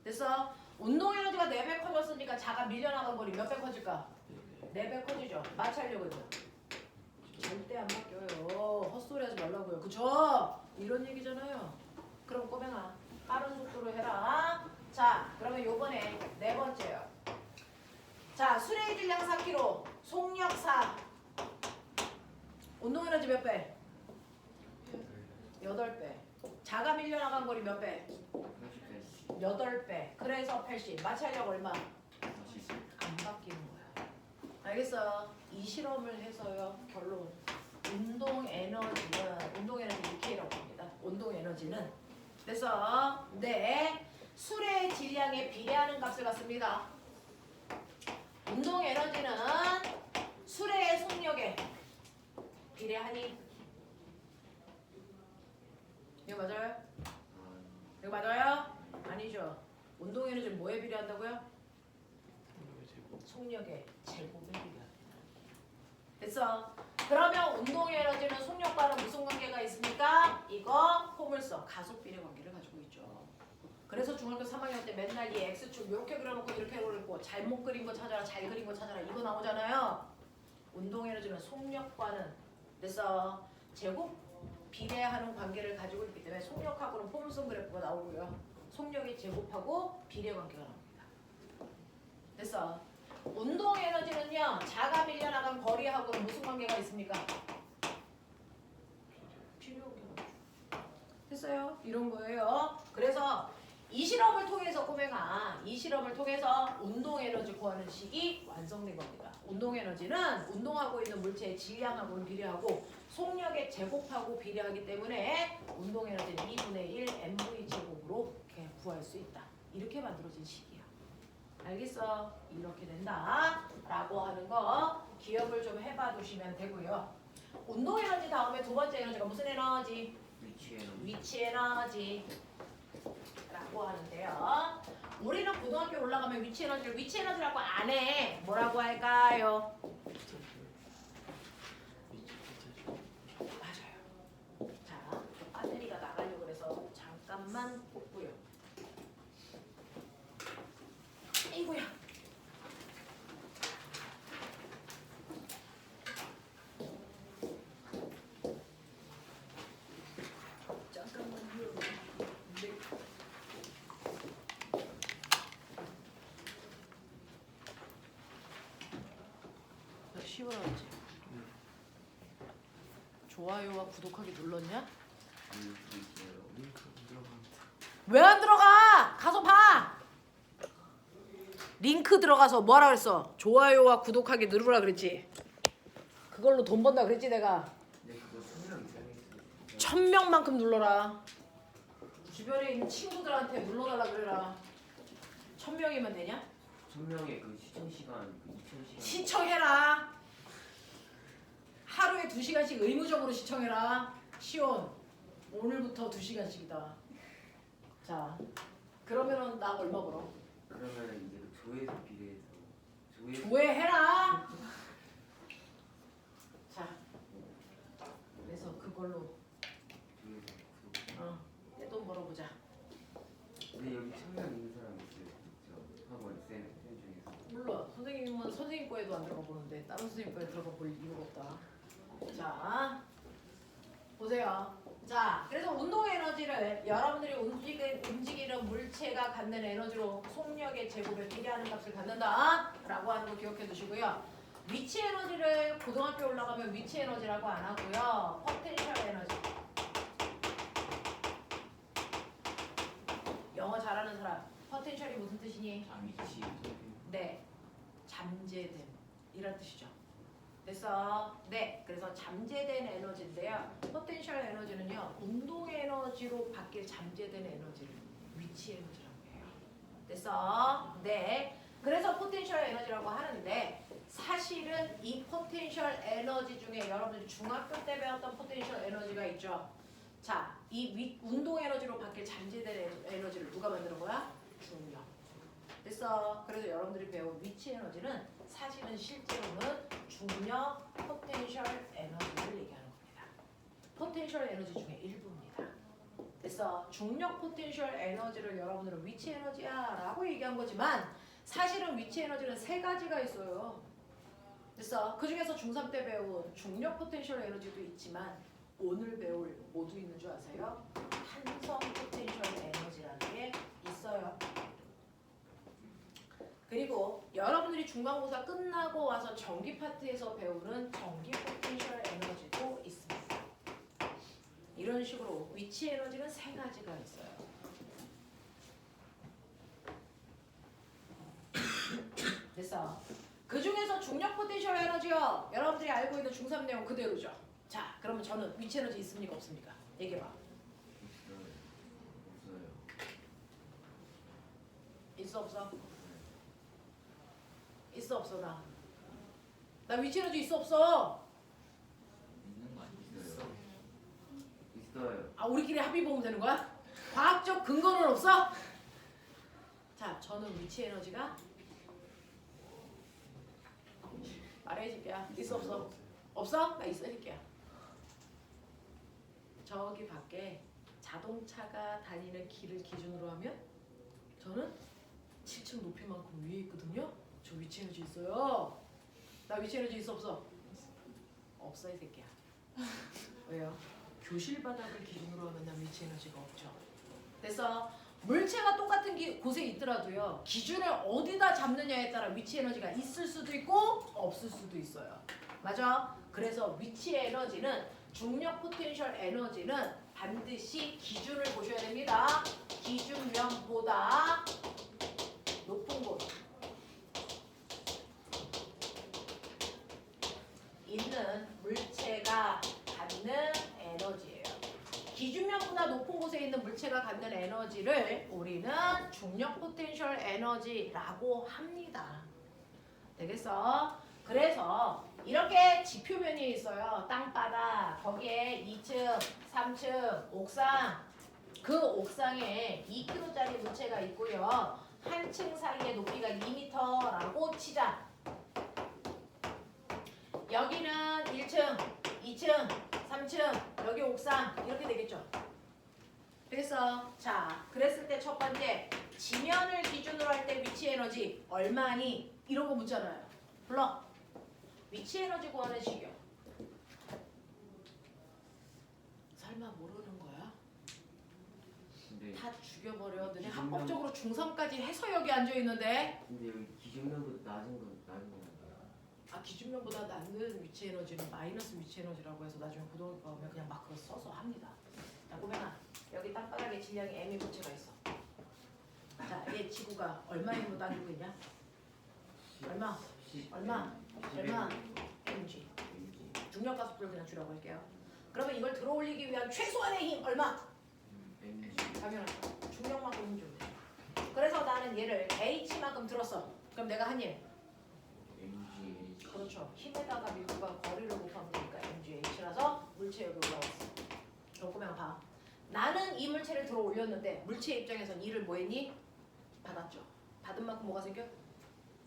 A: 됐어? 운동 에너지가 4배 커졌으니까 자가 밀려나간 거리 몇 배 커질까? 4배 커지죠. 마찰력은요? 절대 안 바뀌어요. 헛소리 하지 말라고요. 그쵸? 이런 얘기잖아요. 그럼 꼬맹아, 빠른 속도로 해라. 자, 그러면 요번에 4번째요. 자, 수레의 질량 4kg, 속력 4. 운동 에너지 몇 배? 8배. 자가 밀려나간 거리 몇 배?
B: 80cm.
A: 8배. 그래서 80. 마찰력 얼마?
B: 40.
A: 안 바뀌는 거야. 알겠어? 이 실험을 해서요. 결론. 운동 에너지 K라고 합니다. 운동 에너지는 그래서 수레의 질량에 비례하는 값을 갖습니다. 운동 에너지는 수레의 속력에 비례하니? 이거 맞아요? 이거 맞아요? 아니죠. 운동 에너지는 뭐에 비례한다고요? 속력의 제곱에 비례합니다. 됐어? 그러면 운동 에너지는 속력과는 무슨 관계가 있습니까? 이거 포물선 가속 비례 관계를 가지고 있죠. 그래서 중학교 3학년 때 맨날 이 X축 이렇게 그려놓고 이렇게 그려놓고 잘못 그린 거 찾아라, 잘 그린 거 찾아라 이거 나오잖아요. 운동 에너지는 속력과는 됐어? 제곱 비례하는 관계를 가지고 있기 때문에 속력하고는 포물선 그래프가 나오고요. 속력의 제곱하고 비례 관계가 나옵니다. 됐어? 운동 에너지는요. 자가 밀려나간 거리하고는 무슨 관계가 있습니까? 비례 관계가 있죠. 됐어요? 이런 거예요. 그래서 이 실험을 통해서 꼬맹아, 이 실험을 통해서 운동 에너지 구하는 식이 완성된 겁니다. 운동 에너지는 운동하고 있는 물체의 질량하고는 비례하고 속력의 제곱하고 비례하기 때문에 운동 에너지는 2분의 1 mv 제곱으로 이렇게 구할 수 있다. 이렇게 만들어진 식이야. 알겠어? 이렇게 된다 라고 하는 거 기억을 좀 해봐 두시면 되고요. 운동 에너지 다음에 두 번째 에너지가 무슨 에너지? 위치 에너지 라고 하는데요. 우리는 고등학교 올라가면 위치 에너지라고 안 해. 뭐라고 할까요? 맞아요. 자, 배터리가 나가려고 그래서 잠깐만 뽑고요. 이거야. 잠깐만요. 네. 너 시원하지? 좋아요와 구독하기 눌렀냐? 왜 안 들어가? 가서 봐. 링크 들어가서 뭐라 그랬어? 좋아요와 구독하기 누르라 그랬지. 그걸로 돈 번다 그랬지 내가.
B: 네, 그거
A: 1000명만큼 눌러라. 주변에 있는 친구들한테 눌러달라 그래라. 1000명이면 되냐?
B: 1000명의 그 시청 시간 그 2000시간.
A: 시청해라. 하루에 2시간씩 의무적으로 시청해라. 시온 오늘부터 2시간씩이다. 자 그러면은 나 얼마 벌어?
B: 그러면 이제 그 조회수 비례해서
A: 조회해라. 자 그래서 그걸로
B: 조회수 구독자.
A: 내 돈 벌어보자.
B: 근데 여기 1000명 있는 사람 있어요. 그렇죠? 학원 쌤 중에서.
A: 몰라. 선생님은 선생님 거에도 안 들어가 보는데 다른 선생님 거에 들어가 볼 이유가 없다. 자 보세요. 자 그래서 운동 에너지를 여러분들이 움직이는 물체가 갖는 에너지로 속력의 제곱에 비례하는 값을 갖는다 라고 하는 거 기억해 두시고요. 위치 에너지를 고등학교 올라가면 위치 에너지라고 안 하고요. 포텐셜 에너지. 영어 잘하는 사람 포텐셜이 무슨 뜻이니?
B: 위치.
A: 네, 잠재됨 이런 뜻이죠. 됐어? 네, 그래서 잠재된 에너지인데요. 포텐셜 에너지는요, 운동 에너지로 바뀔 잠재된 에너지를 위치 에너지라고 해요. 됐어? 네, 그래서 포텐셜 에너지라고 하는데 사실은 이 포텐셜 에너지 중에 여러분들이 중학교 때 배웠던 포텐셜 에너지가 있죠. 자, 이 운동 에너지로 바뀔 잠재된 에너지를 누가 만드는 거야? 중력. 됐어. 그래서 여러분들이 배운 위치 에너지는 사실은 실제로는 중력 포텐셜 에너지를 얘기하는 겁니다. 포텐셜 에너지 중에 일부입니다. 됐어. 중력 포텐셜 에너지를 여러분들은 위치 에너지야 라고 얘기한 거지만 사실은 위치 에너지는 3가지가 있어요. 됐어. 그 중에서 중3 때 배운 중력 포텐셜 에너지도 있지만 오늘 배울 뭐도 있는 줄 아세요? 탄성 포텐셜 에너지라는 게 있어요. 그리고 여러분들이 중간고사 끝나고 와서 전기 파트에서 배우는 전기 포텐셜 에너지도 있습니다. 이런 식으로 위치 에너지는 3가지가 있어요. 됐어. 그 중에서 중력 포텐셜 에너지요. 여러분들이 알고 있는 중3 내용 그대로죠. 자, 그러면 저는 위치 에너지 있습니까? 없습니까? 얘기해봐.
B: 없어요.
A: 있어 없어? 있어 없어 나? 나 위치 에너지 있어 없어?
B: 있는 거 아니겠어요? 있어요.
A: 아 우리끼리 합의 보면 되는 거야? 과학적 근거는 없어? 자 저는 위치 에너지가 말해줄게요. 있어 없어? 없어? 나 있어 해줄게요. 저기 밖에 자동차가 다니는 길을 기준으로 하면 저는 7층 높이만큼 위에 있거든요. 저 위치 에너지 있어요. 나 위치 에너지 있어 없어? 없어 이 새끼야. 왜요? 교실 바닥을 기준으로 하면 난 위치 에너지가 없죠. 그래서 물체가 똑같은 곳에 있더라도요. 기준을 어디다 잡느냐에 따라 위치 에너지가 있을 수도 있고 없을 수도 있어요. 맞아? 그래서 위치 에너지는 중력 포텐셜 에너지는 반드시 기준을 보셔야 됩니다. 기준면보다 높은 곳 있는 물체가 갖는 에너지예요. 기준면보다 높은 곳에 있는 물체가 갖는 에너지를 우리는 중력 포텐셜 에너지라고 합니다. 되겠어? 그래서 이렇게 지표면이 있어요. 땅바닥, 거기에 2층, 3층, 옥상. 그 옥상에 2kg짜리 물체가 있고요. 한 층 사이의 높이가 2m라고 치자. 여기는 1층, 2층, 3층, 여기 옥상 이렇게 되겠죠. 그래서 자, 그랬을 때 첫 번째 지면을 기준으로 할 때 위치 에너지 얼마니? 이런 거 묻잖아요. 불러. 위치 에너지 구하는 식이요. 설마 모르는 거야?
B: 근데
A: 다 죽여버려. 너네
B: 기준면-
A: 합법적으로 중3까지 해서 여기 앉아있는데
B: 근데 여기 기준면보다 낮은 건 거예요.
A: 아 기준면보다 낮은 위치 에너지는 마이너스 위치 에너지라고 해서 나중에 고등학교 가면 그냥 막 그거 써서 합니다. 자 보면은 여기 땅바닥에 질량이 m의 물체가 있어. 자 얘 지구가 얼마인 거 따지고 있냐? 얼마? 얼마? 얼마? mg. 중력가속도를 그냥 주라고 할게요. 그러면 이걸 들어올리기 위한 최소한의 힘 얼마?
B: NG
A: 당연하죠. 중력만큼 힘 주면 되죠. 그래서 나는 얘를 H만큼 들었어. 그럼 내가 한 힘.
B: NG
A: 그렇죠. 힘에다가 밀도가 거리를 곱하면 되니까 MgH라서 물체 여기 올라왔어. 그럼 꼬맹아 봐. 나는 이 물체를 들어 올렸는데 물체 입장에선 이를 뭐 했니? 받았죠. 받은 만큼 뭐가 생겨?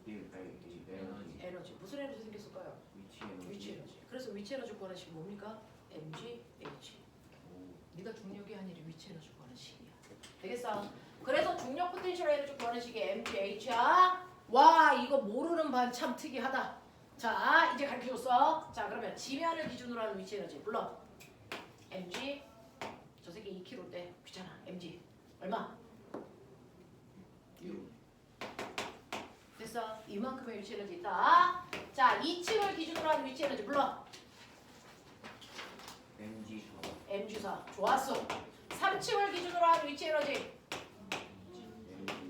B: 에너지
A: 에너지. 무슨 에너지 생겼을까요?
B: 위치 에너지
A: 위치 에너지. 그래서 위치 에너지 구하는 식이 뭡니까? MgH. 네가 중력이 아니라 위치 에너지 구하는 식이야. 되겠어? 그래서 중력 포텐셜 에너지 구하는 식이 MgH야. 와 이거 모르는 반 참 특이하다. 자 이제 가르쳐줬어. 자 그러면 지면을 기준으로 하는 위치 에너지 불러. mg 저 새끼 2kg대 귀찮아. mg 얼마? 6. 됐어. 이만큼의 위치 에너지 있다. 자 2층을 기준으로 하는 위치 에너지 불러.
B: NG
A: mg사 좋았어. 3층을 기준으로 하는 위치 에너지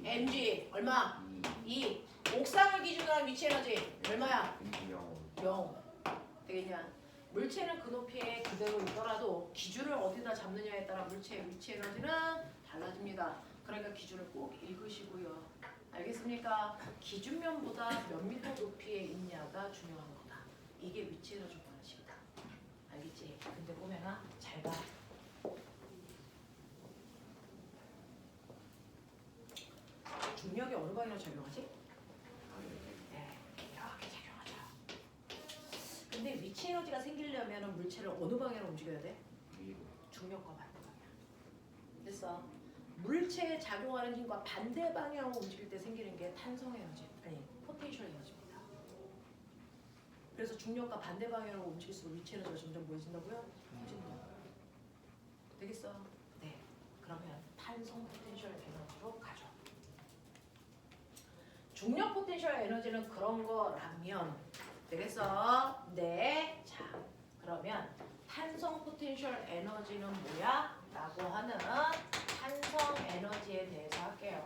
A: mg 얼마? 2. 옥상을 기준으로 하는 위치 에너지 얼마야?
B: NG
A: 0. 되겠냐? 물체는 그 높이에 그대로 있더라도 기준을 어디다 잡느냐에 따라 물체의 위치 에너지는 달라집니다. 그러니까 기준을 꼭 읽으시고요. 알겠습니까? 기준면보다 몇 미터 높이에 있냐가 중요한 거다. 이게 위치 에너지 관식이다. 알겠지? 근데 꼬맹아 잘 봐. 중력이 어느 방향으로 작용하지? 네, 이렇게 작용하죠. 근데 위치 에너지가 생기려면 물체를 어느 방향으로 움직여야 돼? 중력과 반대 방향. 됐어. 물체에 작용하는 힘과 반대 방향으로 움직일 때 생기는 게 탄성 에너지, 아니 포텐셜 에너지입니다. 그래서 중력과 반대 방향으로 움직일수록 위치 에너지가 점점 뭐해진다고요? 커진다. 되겠어? 네. 그러면 탄성 포텐셜 에너지로 가죠. 중력 포텐셜 에너지는 그런 거라면 되겠어? 네. 자, 그러면 탄성 포텐셜 에너지는 뭐야? 라고 하는 탄성 에너지에 대해서 할게요.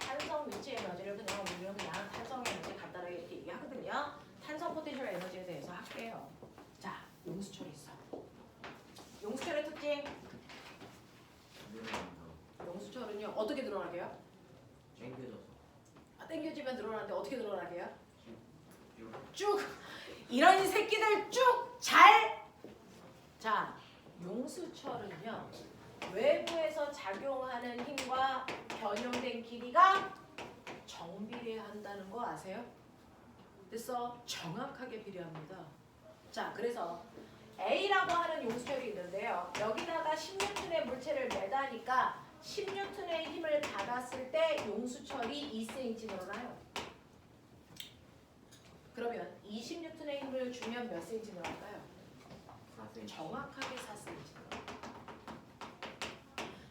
A: 탄성 위치 에너지를 그냥 우리는 그냥 탄성 에너지 간단하게 이렇게 얘기하거든요. 탄성 포텐셜 에너지에 대해서 할게요. 자, 용수철이 있어. 용수철의 특징. 용수철은요 어떻게 늘어나게요?
B: 땡겨져서
A: 땡겨지면 늘어나는데 어떻게 늘어나게요? 쭉 이런 새끼들 쭉 잘. 자, 용수철은요 외부에서 작용하는 힘과 변형된 길이가 정비례한다는 거 아세요? 됐어? 정확하게 비례합니다. 자, 그래서 A라고 하는 용수철이 있는데요. 여기다가 10N의 물체를 매다니까 10N의 힘을 받았을 때 용수철이 2cm 늘어나요. 그러면 20N의 힘을 주면 몇 cm 늘어날까요?
B: 4cm
A: 정확하게 4cm 늘어나요.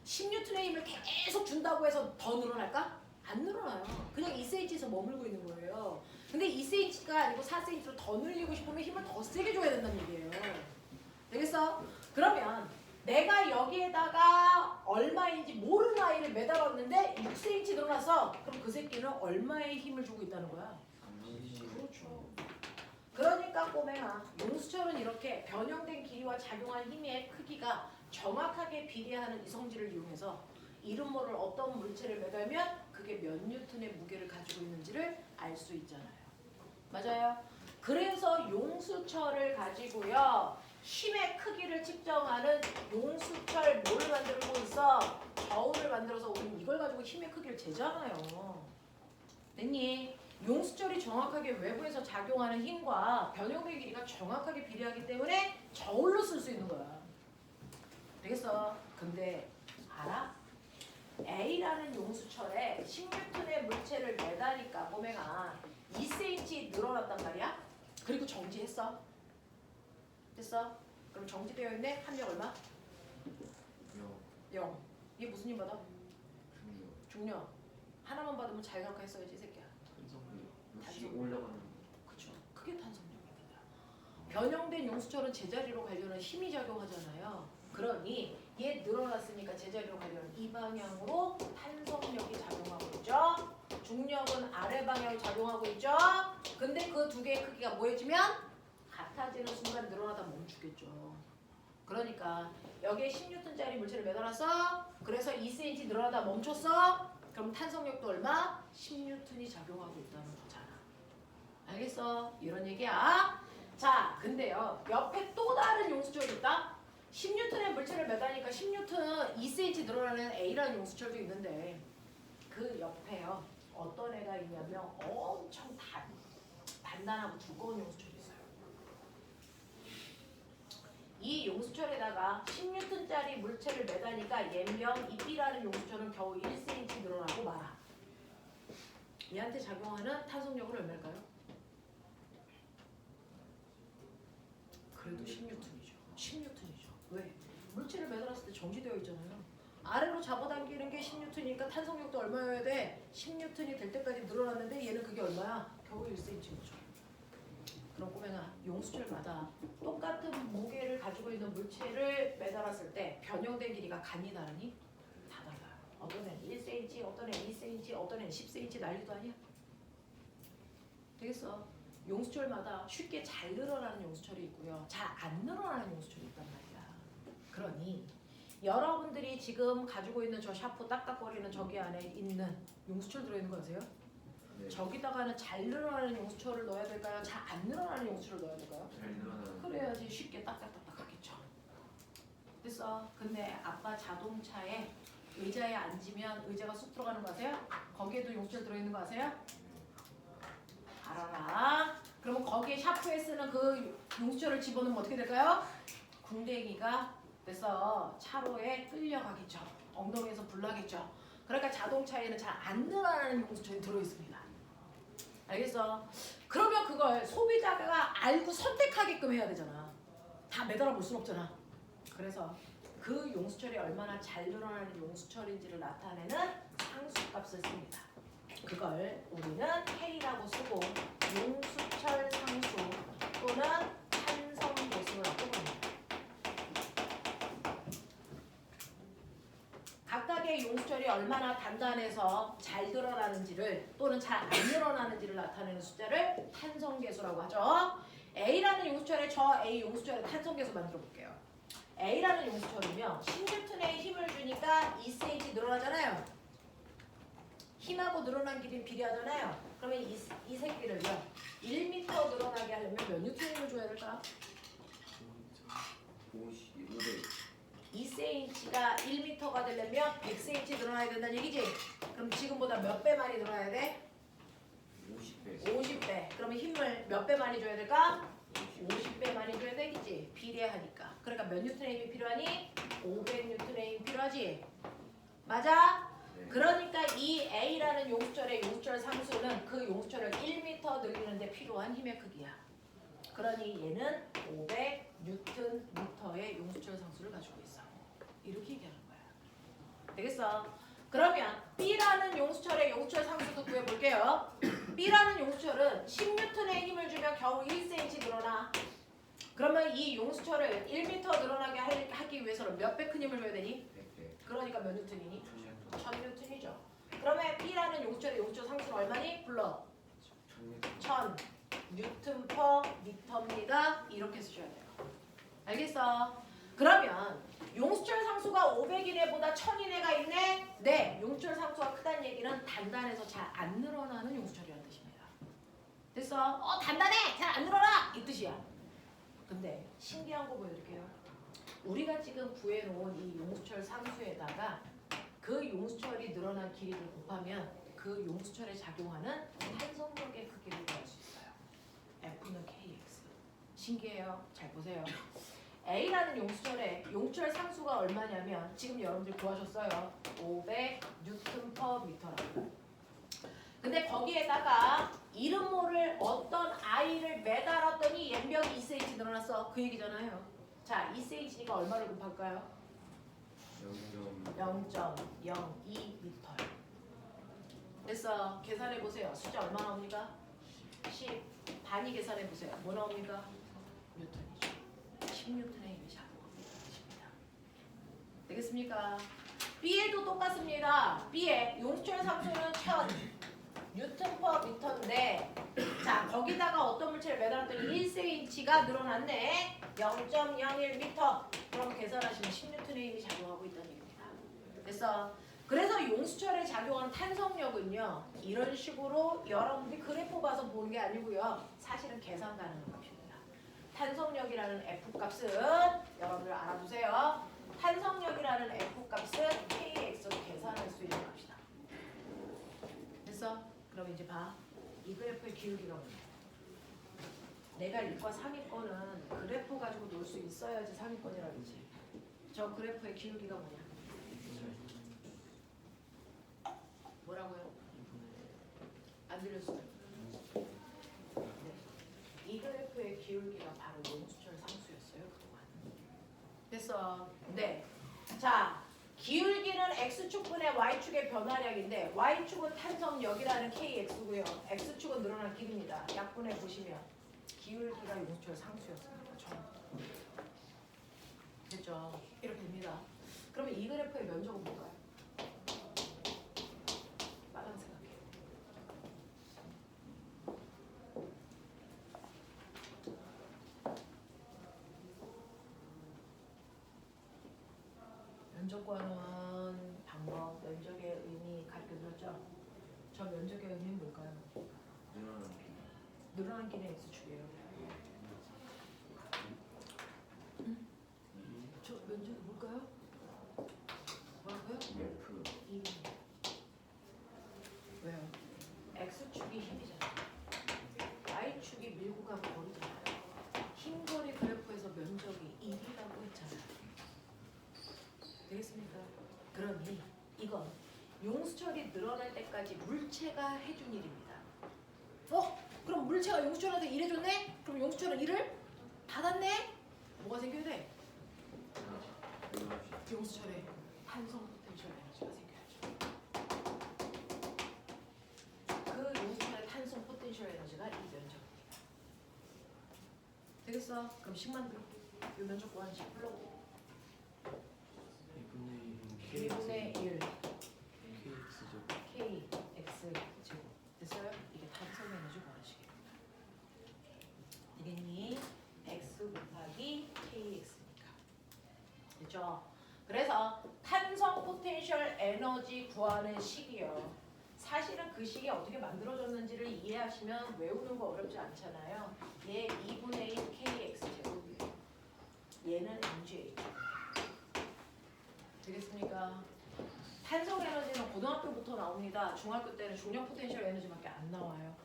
A: 10N의 힘을 계속 준다고 해서 더 늘어날까? 안 늘어나요. 그냥 2cm에서 머물고 있는 거예요. 근데 2cm가 아니고 4cm로 더 늘리고 싶으면 힘을 더 세게 줘야 된다는 얘기예요. 되겠어? 그러면 내가 여기에다가 얼마인지 모르는 아이를 매달았는데 6cm 늘어났어. 그럼 그 새끼는 얼마의 힘을 주고 있다는 거야? 그렇죠. 그러니까 꼬맹아, 용수철은 이렇게 변형된 길이와 작용한 힘의 크기가 정확하게 비례하는 이 성질을 이용해서 이름 모를 어떤 물체를 매달면 그게 몇 뉴턴의 무게를 가지고 있는지를 알 수 있잖아요. 맞아요? 그래서 용수철을 가지고요 힘의 크기를 측정하는 용수철 뭐를 만들고 있어? 저울을 만들어서 우리는 이걸 가지고 힘의 크기를 재잖아요. 됐니? 용수철이 정확하게 외부에서 작용하는 힘과 변형된 길이가 정확하게 비례하기 때문에 저울로 쓸 수 있는 거야. 되겠어? 근데 알아? A라는 용수철에 10N의 물체를 매다니까 꼬맹아 2cm 늘어났단 말이야? 그리고 정지했어. 됐어? 그럼 정지되어 있네? 합력 얼마? 0. 이게 무슨 힘 받아? 중력. 하나만 받으면 자유낙하 했어야지 이 새끼야.
B: 탄성이 올라가는
A: 그쵸. 그게 탄성력입니다. 변형된 용수철은 제자리로 가려는 힘이 작용하잖아요. 그러니 얘 늘어났으니까 제자리로 가려는 이 방향으로 탄성력이 작용하고 있죠. 중력은 아래 방향으로 작용하고 있죠. 근데 그 두 개의 크기가 뭐해지면 같아. 같아지는 순간 늘어나다 멈추겠죠. 그러니까 여기에 10N짜리 물체를 매달았어. 그래서 2cm 늘어나다 멈췄어. 그럼 탄성력도 얼마? 10N이 작용하고 있다는 거잖아. 알겠어? 이런 얘기야. 자, 근데요. 옆에 또 다른 용수철이 있다. 10N의 물체를 매다니까 10N 2cm 늘어나는 A라는 용수철도 있는데 그 옆에요. 어떤 애가 있냐면 엄청 단단하고 두꺼운 용수철이 있어요. 이 용수철에다가 10N짜리 물체를 매다니까 얘명 이 B라는 용수철은 겨우 1cm 늘어나고 말아. 얘한테 작용하는 탄성력은 얼마일까요? 그래도 10N이죠. 10N이죠. 왜? 물체를 매달았을 때 정지되어 있잖아요. 아래로 잡아당기는 게 10N이니까 탄성력도 얼마여야 돼? 10N이 될 때까지 늘어났는데 얘는 그게 얼마야? 겨우 1cm죠. 그럼 꼬맹아, 용수철마다 똑같은 무게를 가지고 있는 물체를 매달았을 때 변형된 길이가 간이 다르니? 다 달라요. 어떤 애는 1cm, 어떤 애는 2cm, 어떤 애는 10cm 난리도 아니야? 되겠어? 용수철마다 쉽게 잘 늘어나는 용수철이 있고요. 잘 안 늘어나는 용수철이 있단 말이야. 그러니 여러분들이 지금 가지고 있는 저 샤프 딱딱거리는 저기 안에 있는 용수철 들어있는 거 아세요?
B: 네.
A: 저기다가는 잘 늘어나는 용수철을 넣어야 될까요? 잘 안 늘어나는 용수철을 넣어야 될까요?
B: 잘 늘어나는.
A: 그래야지 쉽게 딱딱딱딱하겠죠. 됐어. 근데 아빠 자동차에 의자에 앉으면 의자가 쑥 들어가는 거 아세요? 거기에도 용수철 들어있는 거 아세요? 알아라. 그러면 거기에 샤프에 쓰는 그 용수철을 집어넣으면 어떻게 될까요? 궁뎅이가 됐어. 차로에 끌려가겠죠. 엉덩이에서 불나겠죠. 그러니까 자동차에는 잘 안 늘어나는 용수철이 들어있습니다. 알겠어? 그러면 그걸 소비자가 알고 선택하게끔 해야 되잖아. 다 매달아 볼 순 없잖아. 그래서 그 용수철이 얼마나 잘 늘어나는 용수철인지를 나타내는 상수값을 씁니다. 그걸 우리는 K라고 쓰고 용수철 상수 또는 탄성계수라고 합니다. 각각의 용수철이 얼마나 단단해서 잘 늘어나는지를 또는 잘 안 늘어나는지를 나타내는 숫자를 탄성계수라고 하죠. A라는 용수철에 저 A 용수철의 탄성계수 만들어 볼게요. A라는 용수철이면 10N의 힘을 주니까 2cm 늘어나잖아요. 힘하고 늘어난 길이 비례하잖아요. 그러면 이 새끼를요 1m 늘어나게 하려면 몇 뉴턴 힘을 줘야 될까?
B: 500.
A: 2cm가 1m가 되려면 100cm 늘어나야 된다는 얘기지? 그럼 지금보다 몇 배 많이 늘어나야 돼?
B: 50배.
A: 50배. 그러면 힘을 몇 배 많이 줘야 될까? 50배 많이 줘야 되겠지? 비례하니까. 그러니까 몇 뉴턴의 힘이 필요하니? 500뉴턴의 힘이 필요하지? 맞아?
B: 네.
A: 그러니까 이 A라는 용수철의 용수철 상수는 그 용수철을 1m 늘리는데 필요한 힘의 크기야. 그러니 얘는 500Nm의 용수철 상수를 가지고 있어. 이렇게 얘기하는 거야. 되겠어? 그러면 B라는 용수철의 용수철 상수도 구해볼게요. B라는 용수철은 10N의 힘을 주면 겨우 1cm 늘어나. 그러면 이 용수철을 1m 늘어나게 하기 위해서는 몇 배 큰 힘을 줘야 되니?
B: 100배.
A: 그러니까 몇 뉴턴이니?
B: 1000N.
A: 1000N이죠. 그러면 B라는 용수철의 용수철 상수는 얼마니? 불러.
B: 1000N.
A: 1000Nm/m입니다. 이렇게 쓰셔야 돼요. 알겠어? 그러면 용수철 상수가 500이네보다 1000이네가 있네? 네, 용수철 상수가 크다는 얘기는 단단해서 잘 안 늘어나는 용수철이라는 뜻입니다. 됐어? 단단해! 잘 안 늘어나! 이 뜻이야. 근데 신기한 거 보여드릴게요. 우리가 지금 구해놓은 이 용수철 상수에다가 그 용수철이 늘어난 길이를 곱하면 그 용수철에 작용하는 탄성력의 크기를 구할 수 있어요. F는 KX. 신기해요. 잘 보세요. A라는 용수철의 용수철 상수가 얼마냐면 지금 여러분들 구하셨어요. 500Nm/m라고. 근데 거기에다가 이름 모를 어떤 I를 매달았더니 연병이 2cm 늘어났어. 그 얘기잖아요. 자, 2cm니까 얼마를 곱할까요? 0.02m. 됐어. 계산해 보세요. 숫자 얼마 나옵니까? 10. 반이 계산해 보세요. 뭐 나옵니까? 뉴턴이죠. 10뉴턴의 힘이 작용합니다. 되겠습니까? B에도 똑같습니다. B의 용수철 상수는 1000. 뉴턴 퍼 미터인데 자 거기다가 어떤 물체를 매달았더니 1cm가 늘어났네. 0.01m. 그럼 계산하시면 10N의 힘이 작용하고 있다는 얘기입니다. 됐어. 그래서 용수철에 작용하는 탄성력은요. 이런 식으로 여러분들이 그래프 봐서 보는 게 아니고요. 사실은 계산 가능한 값입니다. 탄성력이라는 F값은 여러분들 알아두세요. 탄성력이라는 F값은 KX로 계산할 수 있는 값이다. 됐어? 그럼 이제 봐. 이 그래프의 기울기가 뭐냐? 내가 1과 상위권은 그래프 가지고 놀 수 있어야지 상위권이라 그러지. 저 그래프의 기울기가 뭐냐? 뭐라고요? 안 들렸어요? 네. 이 그래프의 기울기가 바로 용수철 상수였어요 그동안. 됐어. 네. 자, 기울기는 x축분의 y축의 변화량인데 y축은 탄성력이라는 kx고요. x축은 늘어난 길이입니다. 약분해 보시면 기울기가 용수철 상수였습니다. 처음. 됐죠? 이렇게 됩니다. 그러면 이 그래프의 면적은 뭘까요? 빨간 생각해요. 면적 구하는 방법, 면적의 의미 가르쳐드렸죠? 저 면적의 의미는 뭘까요? 늘어난 길의 x축이에요. 저 면적이 뭘까요? 뭐라고요?
B: F.
A: 2입니다. 왜요? x축이 힘이잖아요. y축이 밀고 간 거리잖아요. 힘거리 그래프에서 면적이 1이라고 했잖아요. 되겠습니까? 그러니 이건 용수철이 늘어날 때까지 물체가 해준 일입니다. 그럼 물체가 용수철한테 일해줬네? 그럼 용수철은 일을 받았네? 뭐가 생겨야 돼? 용수철에 탄성 포텐셜 에너지가 생겨야죠. 그 용수철의 탄성 포텐셜 에너지가 이 면적입니다. 되겠어? 그럼 10만 들어. 이 면적 구하는 식 불러보고. 1분의 1 KX 제곱. 됐어요? 이게 탄성 에너지 구하는 식입니다. 이게 X 곱하기 KX니까. 됐죠? 그래서 탄성 포텐셜 에너지 구하는 식이요. 사실은 그 식이 어떻게 만들어졌는지를 이해하시면 외우는 거 어렵지 않잖아요. 얘 2분의 1 KX 제곱이에요. 얘는 MGH. 되겠습니까? 탄성 에너지는 고등학교부터 나옵니다. 중학교 때는 중력 포텐셜 에너지밖에 안 나와요.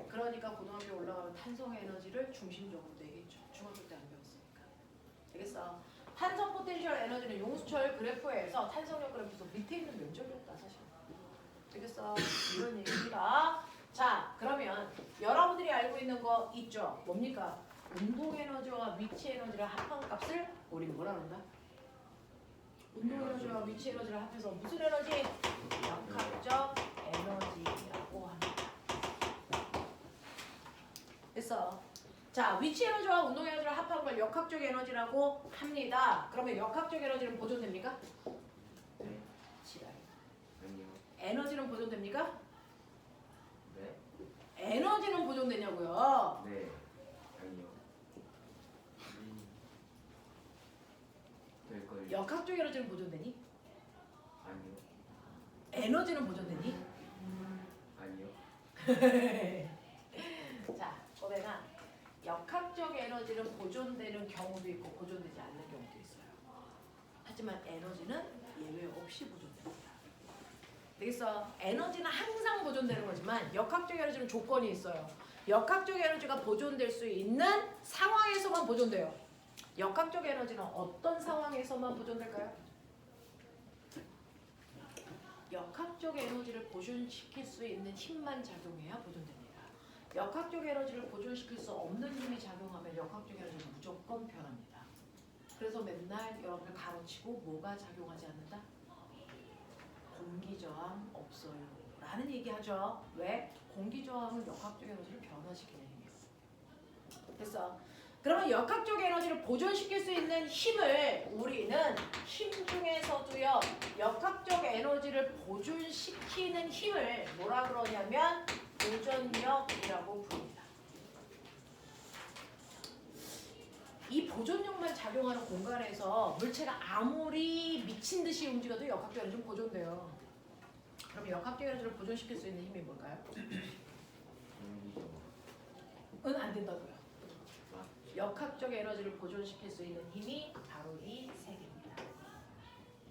A: 그러니까 고등학교 올라가면 탄성 에너지를 중심적으로 내겠죠. 중학교 때 안 배웠으니까. 되겠어? 탄성 포텐셜 에너지는 용수철 그래프에서 탄성력 그래프에서 밑에 있는 면적이었다 사실. 되겠어? 이런 얘기입니다. 자, 그러면 여러분들이 알고 있는 거 있죠? 뭡니까? 운동 에너지와 위치 에너지를 합한 값을 우리 뭐라 그런다? 운동 에너지와 위치 에너지를 합해서 무슨 에너지? 역학적 에너지라고 합니다. 됐어? 자, 위치 에너지와 운동 에너지를 합한 걸 역학적 에너지라고 합니다. 그러면 역학적 에너지는 보존됩니까?
B: 네.
A: 지랄.
B: 아니요.
A: 에너지는 보존됩니까?
B: 네.
A: 에너지는 보존되냐고요?
B: 네. 아니요. 될 거예요.
A: 역학적 에너지는 보존되니?
B: 아니요.
A: 에너지는 보존되니?
B: 아니요.
A: 자, 꼬배가 역학적 에너지는 보존되는 경우도 있고 보존되지 않는 경우도 있어요. 하지만 에너지는 예외 없이 보존됩니다. 되겠어? 에너지는 항상 보존되는 거지만 역학적 에너지는 조건이 있어요. 역학적 에너지가 보존될 수 있는 상황에서만 보존돼요. 역학적 에너지는 어떤 상황에서만 보존될까요? 역학적 에너지를 보존시킬 수 있는 힘만 작용해야 보존됩니다. 역학적 에너지를 보존시킬 수 없는 힘이 작용하면 역학적 에너지는 무조건 변합니다. 그래서 맨날 여러분을 가로치고 뭐가 작용하지 않는다? 공기저항 없어요 라는 얘기하죠. 왜? 공기저항은 역학적 에너지를 변화시키는 힘이에요. 됐어? 그러면 역학적 에너지를 보존시킬 수 있는 힘을 우리는 힘 중에서도요. 역학적 에너지를 보존시키는 힘을 뭐라 그러냐면 보존력이라고 부릅니다. 이 보존력만 작용하는 공간에서 물체가 아무리 미친 듯이 움직여도 역학적 에너지는 보존돼요. 그럼 역학적 에너지를 보존시킬 수 있는 힘이 뭘까요? 은 안 된다고요. 역학적 에너지를 보존시킬 수 있는 힘이 바로 이 세 개입니다.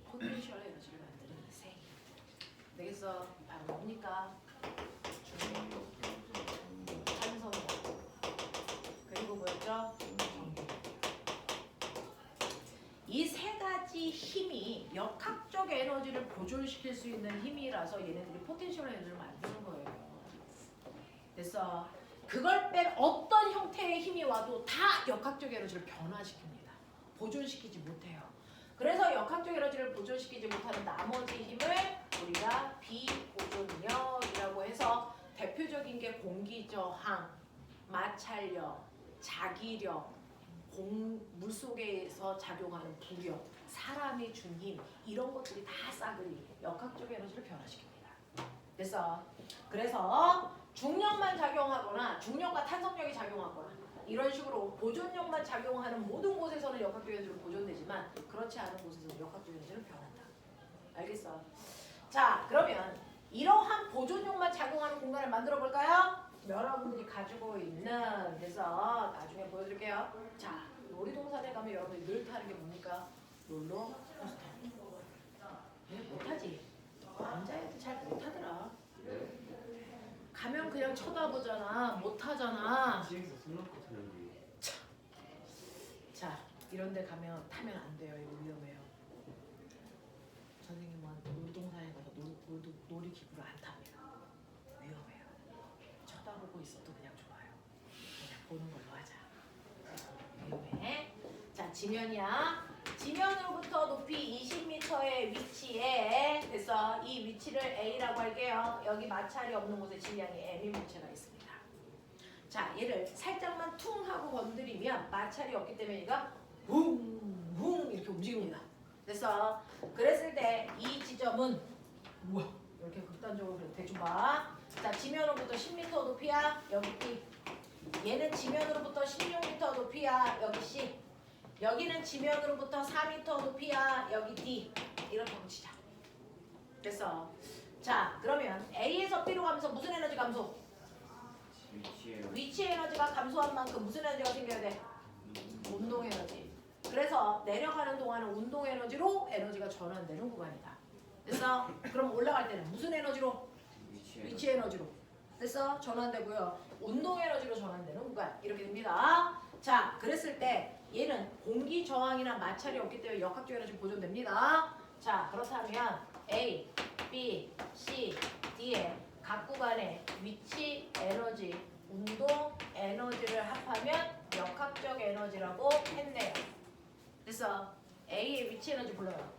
A: 포텐셜 에너지를 만드는 세 개. 되겠어? 바로 뭡니까? 중력, 산소력, 그리고 뭐였죠? 이 세 가지 힘이 역학적 에너지를 보존시킬 수 있는 힘이라서 얘네들이 포텐셜 에너지를 만드는 거예요. 됐어? 그걸 뺀 어떤 형태의 힘이 와도 다 역학적 에너지를 변화시킵니다. 보존시키지 못해요. 그래서 역학적 에너지를 보존시키지 못하는 나머지 힘을 우리가 비보존력이라고 해서 대표적인 게 공기저항, 마찰력, 자기력, 물속에서 작용하는 부력, 사람이 준 힘 이런 것들이 다 싸그리 역학적 에너지를 변화시킵니다. 그래서 중력만 작용하거나 중력과 탄성력이 작용하거나 이런 식으로 보존력만 작용하는 모든 곳에서는 역학적 에너지는 보존되지만 그렇지 않은 곳에서는 역학적 에너지는 변한다. 알겠어? 자, 그러면 이러한 보존력만 작용하는 공간을 만들어 볼까요? 여러분들이 가지고 있는 그래서 나중에 보여드릴게요. 자, 놀이동산에 가면 여러분이 늘 타는 게 뭡니까? 롤러코스터. 얘 못하지? 남자애들 잘 못하더라. 가면 그냥 쳐다보잖아. 못하잖아.
B: 집에서 손 놓고 타는데.
A: 자, 이런 데 가면 타면 안 돼요. 이거 위험해요. 선생님은 놀이동산에 가서 놀이기구를 안 탑니다. 위험해요. 쳐다보고 있어도 그냥 좋아요. 그냥 보는 걸로 하자. 위험해. 자, 지면이야. 지면으로부터 높이 20m의 위치에 그래서 이 위치를 A라고 할게요. 여기 마찰이 없는 곳에 질량이 M인 물체가 있습니다. 자, 얘를 살짝만 퉁 하고 건드리면 마찰이 없기 때문에 얘가 붕붕 이렇게 움직입니다. 그랬을 때 이 지점은 우와 이렇게 극단적으로 대충 봐. 자, 지면으로부터 10m 높이야. 여기 B. 얘는 지면으로부터 16m 높이야. 여기 C. 여기는 지면으로부터 4m 높이야. 여기 D. 이렇게 붙이자. 됐어. 자, 그러면 A에서 B로 가면서 무슨 에너지 감소? 위치 에너지가 감소한 만큼 무슨 에너지가 생겨야 돼? 운동 에너지. 그래서 내려가는 동안은 운동 에너지로 에너지가 전환되는 구간이다. 됐어? 그럼 올라갈 때는 무슨 에너지로? 위치 에너지로. 됐어? 전환되고요. 운동 에너지로 전환되는 구간. 이렇게 됩니다. 자, 그랬을 때 얘는 공기 저항이나 마찰이 없기 때문에 역학적 에너지 보존됩니다. 자, 그렇다면 A, B, C, D의 각 구간의 위치 에너지, 운동 에너지를 합하면 역학적 에너지라고 했네요. 됐어? A의 위치 에너지 불러요.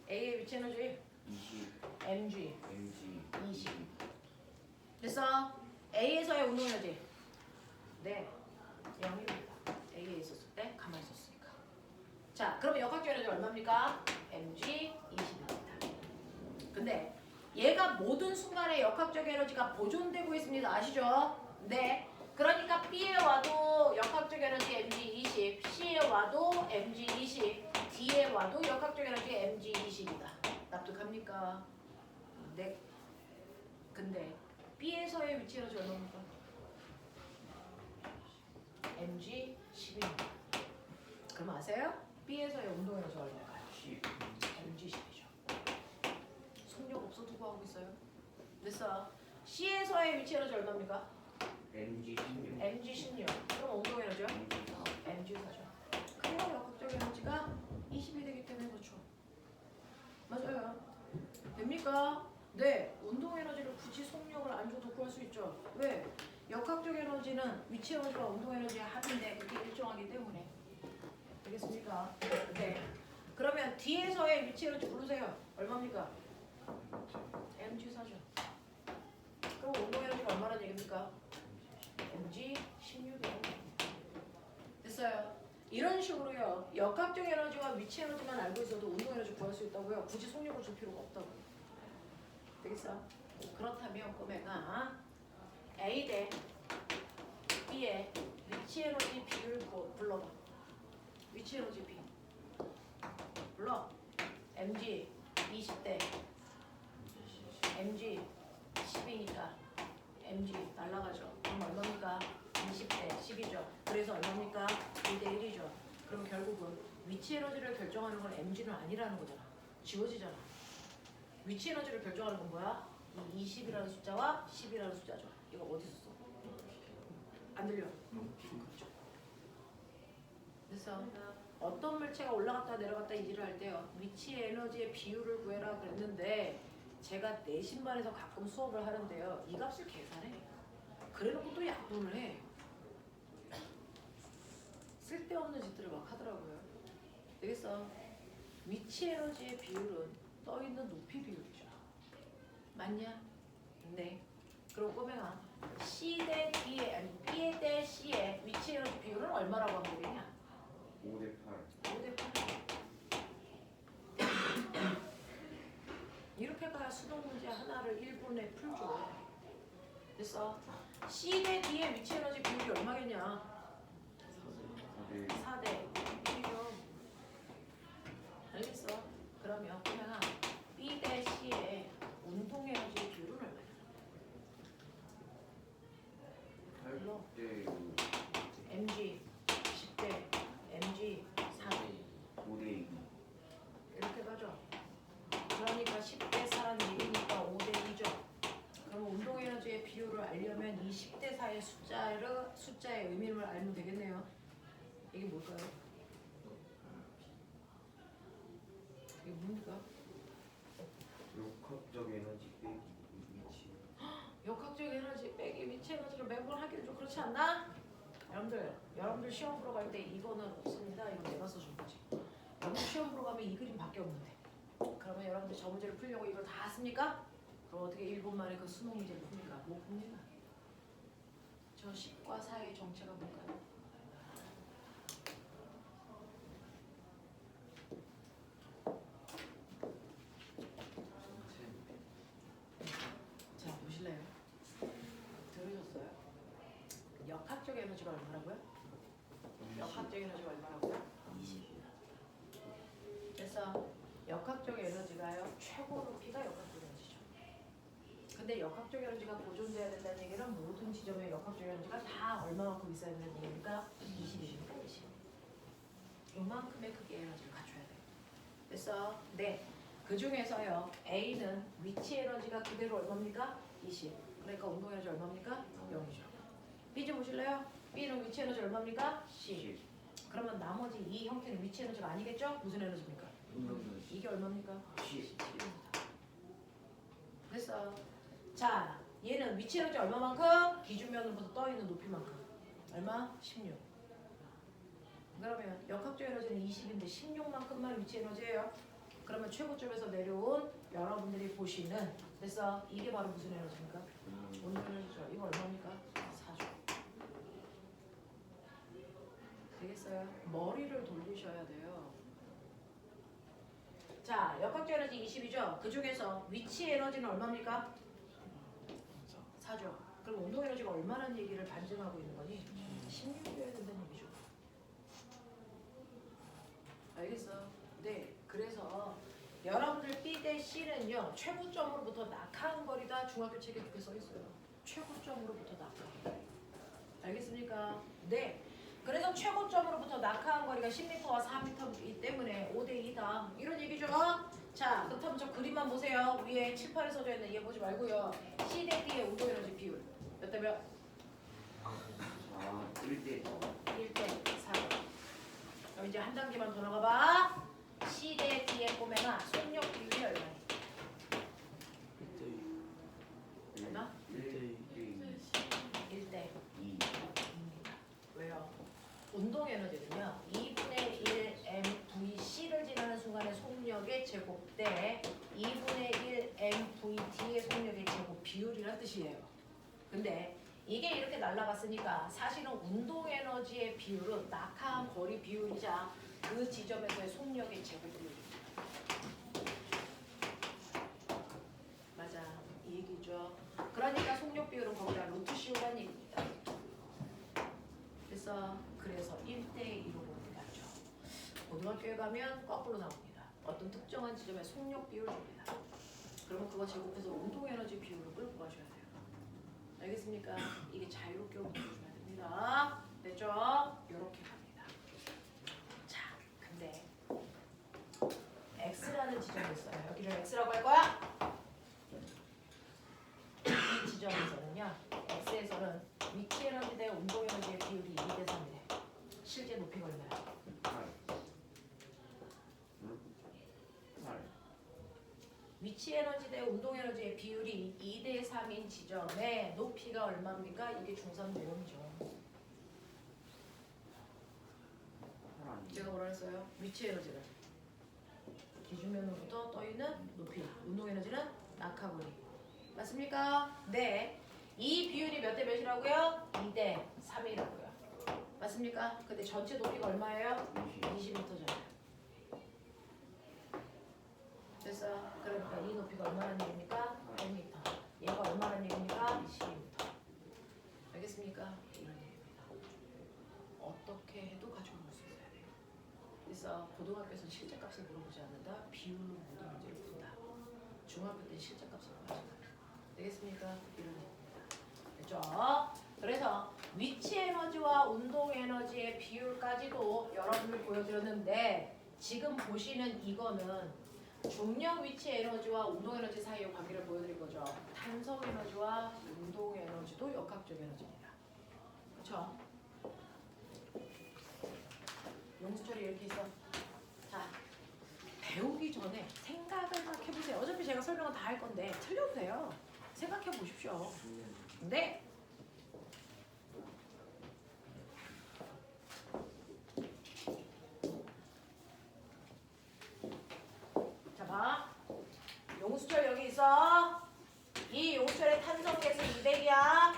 A: A의 위치 에너지
B: 20,
A: mg
B: mg,
A: 20. 됐어? A에서의 운동 에너지 네 0입니다. A에 있었을 때 가만히 있었으니까. 자, 그러면 역학적 에너지 얼마입니까? mg 20입니다. 근데 얘가 모든 순간에 역학적 에너지가 보존되고 있습니다. 아시죠? 네. 그러니까 B에 와도 역학적 에너지 mg 20, C에 와도 mg 20, D에 와도 역학적 에너지 mg 20이다. 납득합니까? 네. 근데 B에서의 위치 에너지 얼마입니까? mg 10입니다. 그럼 아세요? B에서의 운동 에너지 얼마일까요?
B: 10,
A: mg 10이죠. 속력 없어도 구하고 있어요. 됐어. C에서의 위치 에너지 얼마입니까?
B: mg 16,
A: mg 16. 그럼 운동 에너지요?
B: mg 4,
A: mg 4죠. 그래야 역학적 에너지가 20이 되기 때문에 그렇죠. 맞아요. 됩니까? 네. 운동 에너지를 굳이 속력을 안 줘도 구할 수 있죠. 왜? 역학적 에너지는 위치 에너지와 운동 에너지의 합인데 그게 일정하기 때문에. 되겠습니까? 네. 그러면 D에서의 위치 에너지 부르세요. 얼마입니까? mg 4죠. 그럼 운동 에너지가 얼마나 얘기입니까? mg 16이라고. 이런 식으로요. 역학적 에너지와 위치 에너지만 알고 있어도 운동 에너지 구할 수 있다고요. 굳이 속력을 줄 필요가 없다고요. 되겠어? 그렇다면 꼬매가 A 대 B의 위치 에너지 비율 불러봐. 위치 에너지 비 불러. mg 20대 mg 10이니까 mg 날라가죠. 그럼 얼마입니까? 20대 10이죠. 그래서 얼마입니까? 1대 1이죠. 그럼 결국은 위치 에너지를 결정하는 건 mg는 아니라는 거잖아. 지워지잖아. 위치 에너지를 결정하는 건 뭐야? 이 20이라는 숫자와 10이라는 숫자죠. 이거 어디서 써? 안 들려? 그렇죠. 그래서 어떤 물체가 올라갔다 내려갔다 이지를 할 때요. 위치 에너지의 비율을 구해라 그랬는데 제가 내신반에서 가끔 수업을 하는데요. 이 값을 계산해. 그래놓고 또 약분을 해. 쓸데없는 짓들을 막 하더라고요. 되겠어? 위치 에너지의 비율은 떠있는 높이 비율이죠. 맞냐? 네. 그럼 꼬맹아 C 대 D의 아니 B 대 C의 위치 에너지 비율은 얼마라고 하면 되겠냐?
B: 5대 8.
A: 5대 8. 이렇게 가야 수능 문제 하나를 1분에 풀죠. 됐어? C 대 D의 위치 에너지 비율이 얼마겠냐?
B: 4대
A: 4대 1이죠. 알겠어? 그러면 그냥 B 대 C의 운동 에너지 비율은 얼마냐?
B: 8대 5.
A: mg 10대 mg 4대
B: 5대 2.
A: 이렇게 가죠. 그러니까 10대 4는 1이니까 5대 2죠. 그럼 운동 에너지의 비율을 알려면 이 10대 4의 숫자의 의미를 알면 되겠네요. 이게 뭘까요? 이게 뭡니까?
B: 역학적 에너지 빼기 위치.
A: 역학적 에너지 빼기 위치 에너지를 매번 하기는 좀 그렇지 않나? 여러분들 시험 보러 갈 때 이거는 없습니다. 이거 내가 써준 거지. 여러분들 시험 보러 가면 이 그림밖에 없는데. 그러면 여러분들 저 문제를 풀려고 이걸 다 씁니까? 그럼 어떻게 1분 만에 그 수능 문제를 풉니까? 못 풉니다. 저 10과 4의 정체가 뭘까요? 자, 보실래요? 들으셨어요? 역학적 에너지가 얼마라고요? 역학적 에너지가 얼마라고요? 20. 그래서 역학적 에너지가요. 최고 높이가 역학적 에너지죠. 근데 역학적 에너지가 보존돼야 된다는 얘기는 모든 지점의 역학적 에너지가 다 얼마만큼 있어야 되는 얘기니까 20입니다. 20. 요만큼의 크기의 에너지를 갖춰야 돼요. 그래서 네. 그 중에서요. A는 위치 에너지가 그대로 얼마입니까? 20. 그러니까 운동 에너지 얼마입니까? 0이죠. B 좀 보실래요? B는 위치 에너지 얼마입니까? 10. 그러면 나머지 이 형태는 위치 에너지가 아니겠죠? 무슨 에너지입니까? 이게 얼마입니까? 10입니다. 그래서 자 얘는 위치 에너지 얼마만큼? 기준면으로부터 떠있는 높이만큼. 얼마? 16. 그러면 역학적 에너지는 20인데 16만큼만 위치 에너지예요. 그러면 최고점에서 내려온 여러분들이 보시는 그래서 이게 바로 무슨 에너지입니까? 운동 에너지죠. 이거 얼마입니까? 4죠. 되겠어요? 머리를 돌리셔야 돼요. 자, 역학적 에너지 20이죠. 그 중에서 위치 에너지는 얼마입니까? 4죠. 그럼 운동 에너지가 얼마라는 얘기를 반증하고 있는 거니? 16이어야 된다는 얘기죠. 알겠어? 네. 그래서 여러분들 B 대 C는요. 최고점으로부터 낙하한 거리다. 중학교 책에 그렇게 써 있어요. 최고점으로부터 낙하. 알겠습니까? 네. 그래서 최고점으로부터 낙하한 거리가 10m와 4m이기 때문에 5대 2다. 이런 얘기죠. 자, 그렇다면 저 그림만 보세요. 위에 칠판에 써져 있는 얘 보지 말고요. C 대 D의 운동 에너지 비율. 몇 대 몇?
B: 1대
A: 1대 4. 그럼 이제 한 단계만 더 나가봐. C 대 D의 꼬매나 속력 비율이 얼마니? 얼마?
B: 1대
A: 1대
B: 2.
A: 2입니다. 왜요? 운동 에너지는요. 2분의 1 mvc를 지나는 순간의 속력의 제곱 대 2분의 1 mvd의 속력의 제곱 비율이란 뜻이에요. 근데 이게 이렇게 날아갔으니까 사실은 운동 에너지의 비율은 낙하한 거리 비율이자 그 지점에서의 속력의 제곱 비율입니다. 맞아, 이 얘기죠. 그러니까 속력 비율은 거기다 루트 씌우라는 얘기입니다. 그래서 1대2로 보는 게 낫죠. 고등학교에 가면 거꾸로 나옵니다. 어떤 특정한 지점의 속력 비율을 줍니다. 그러면 그거 제곱해서 운동 에너지 비율을 끌고 가셔야 돼요. 알겠습니까? 이게 자유롭게 움직여줘야 됩니다. 됐죠? 이렇게 갑니다. 자, 근데 X라는 지점이 있어요. 여기를 X라고 할 거야? 이 지점에서는요. X에서는 위치 에너지 대 운동 에너지의 비율이 2대 3이래. 실제 높이가 얼마야?
B: 8.
A: 위치 에너지 대 운동 에너지의 비율이 2대 3인 지점에 높이가 얼마입니까? 이게 중산 모음이죠. 제가 뭐라 했어요? 위치 에너지를 기준면으로부터 떠있는 높이, 운동 에너지는 낙하거리. 맞습니까? 네. 이 비율이 몇 대 몇이라고요? 2대 3이라고요. 맞습니까? 근데 전체 높이가 얼마예요? 20m잖아요. 됐어. 그러니까 이 높이가 얼마라는 얘기입니까? 100m. 얘가 얼마라는 얘기입니까? 12m. 알겠습니까? 이런 얘기입니다. 어떻게 해도 가지고 올 수 있어야 돼요. 그래서 고등학교에서는 실제값을 물어보지 않는다. 비율로 모든 문제를 푼다. 중학교 때 실제값을 물어보지 않는다. 되겠습니까? 이런 얘기입니다. 됐죠? 그래서 위치 에너지와 운동 에너지의 비율까지도 여러분들 보여드렸는데 지금 보시는 이거는 중력 위치 에너지와 운동 에너지 사이의 관계를 보여드릴 거죠. 탄성 에너지와 운동 에너지도 역학적 에너지입니다. 그렇죠? 용수철이 이렇게 있어. 자, 배우기 전에 생각을 막 해보세요. 어차피 제가 설명은 다 할 건데 틀려도 돼요. 생각해 보십시오. 네. 자, 봐. 용수철 여기 있어. 이 용수철의 탄성계수 200이야.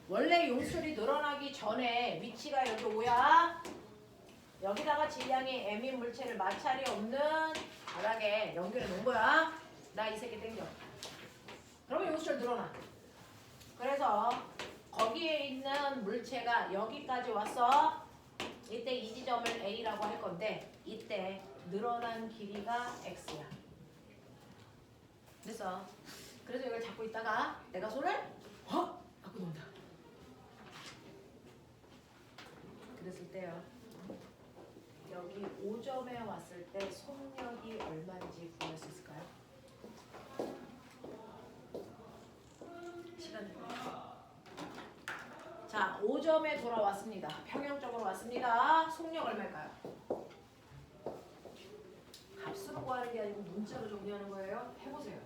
A: 원래 용수철이 늘어나기 전에 위치가 여기 5야. 여기다가 질량이 M인 물체를 마찰이 없는 바닥에 연결해 놓은 거야. 나 이 새끼 땡겨. 그러면 용수철 늘어나. 그래서 거기에 있는 물체가 여기까지 왔어. 이때 이 지점을 A라고 할 건데 이때 늘어난 길이가 X야. 그래서 이걸 잡고 있다가 내가 손을 확 갖고 논다. 그랬을 때요. 여기 5점에 왔을 때 속력이 얼마인지 구할 수 있을까요? 시간 되고요. 자, 5점에 돌아왔습니다. 평형적으로 왔습니다. 속력 얼마일까요? 값으로 구하는 게 아니고 문자로 정리하는 거예요. 해보세요.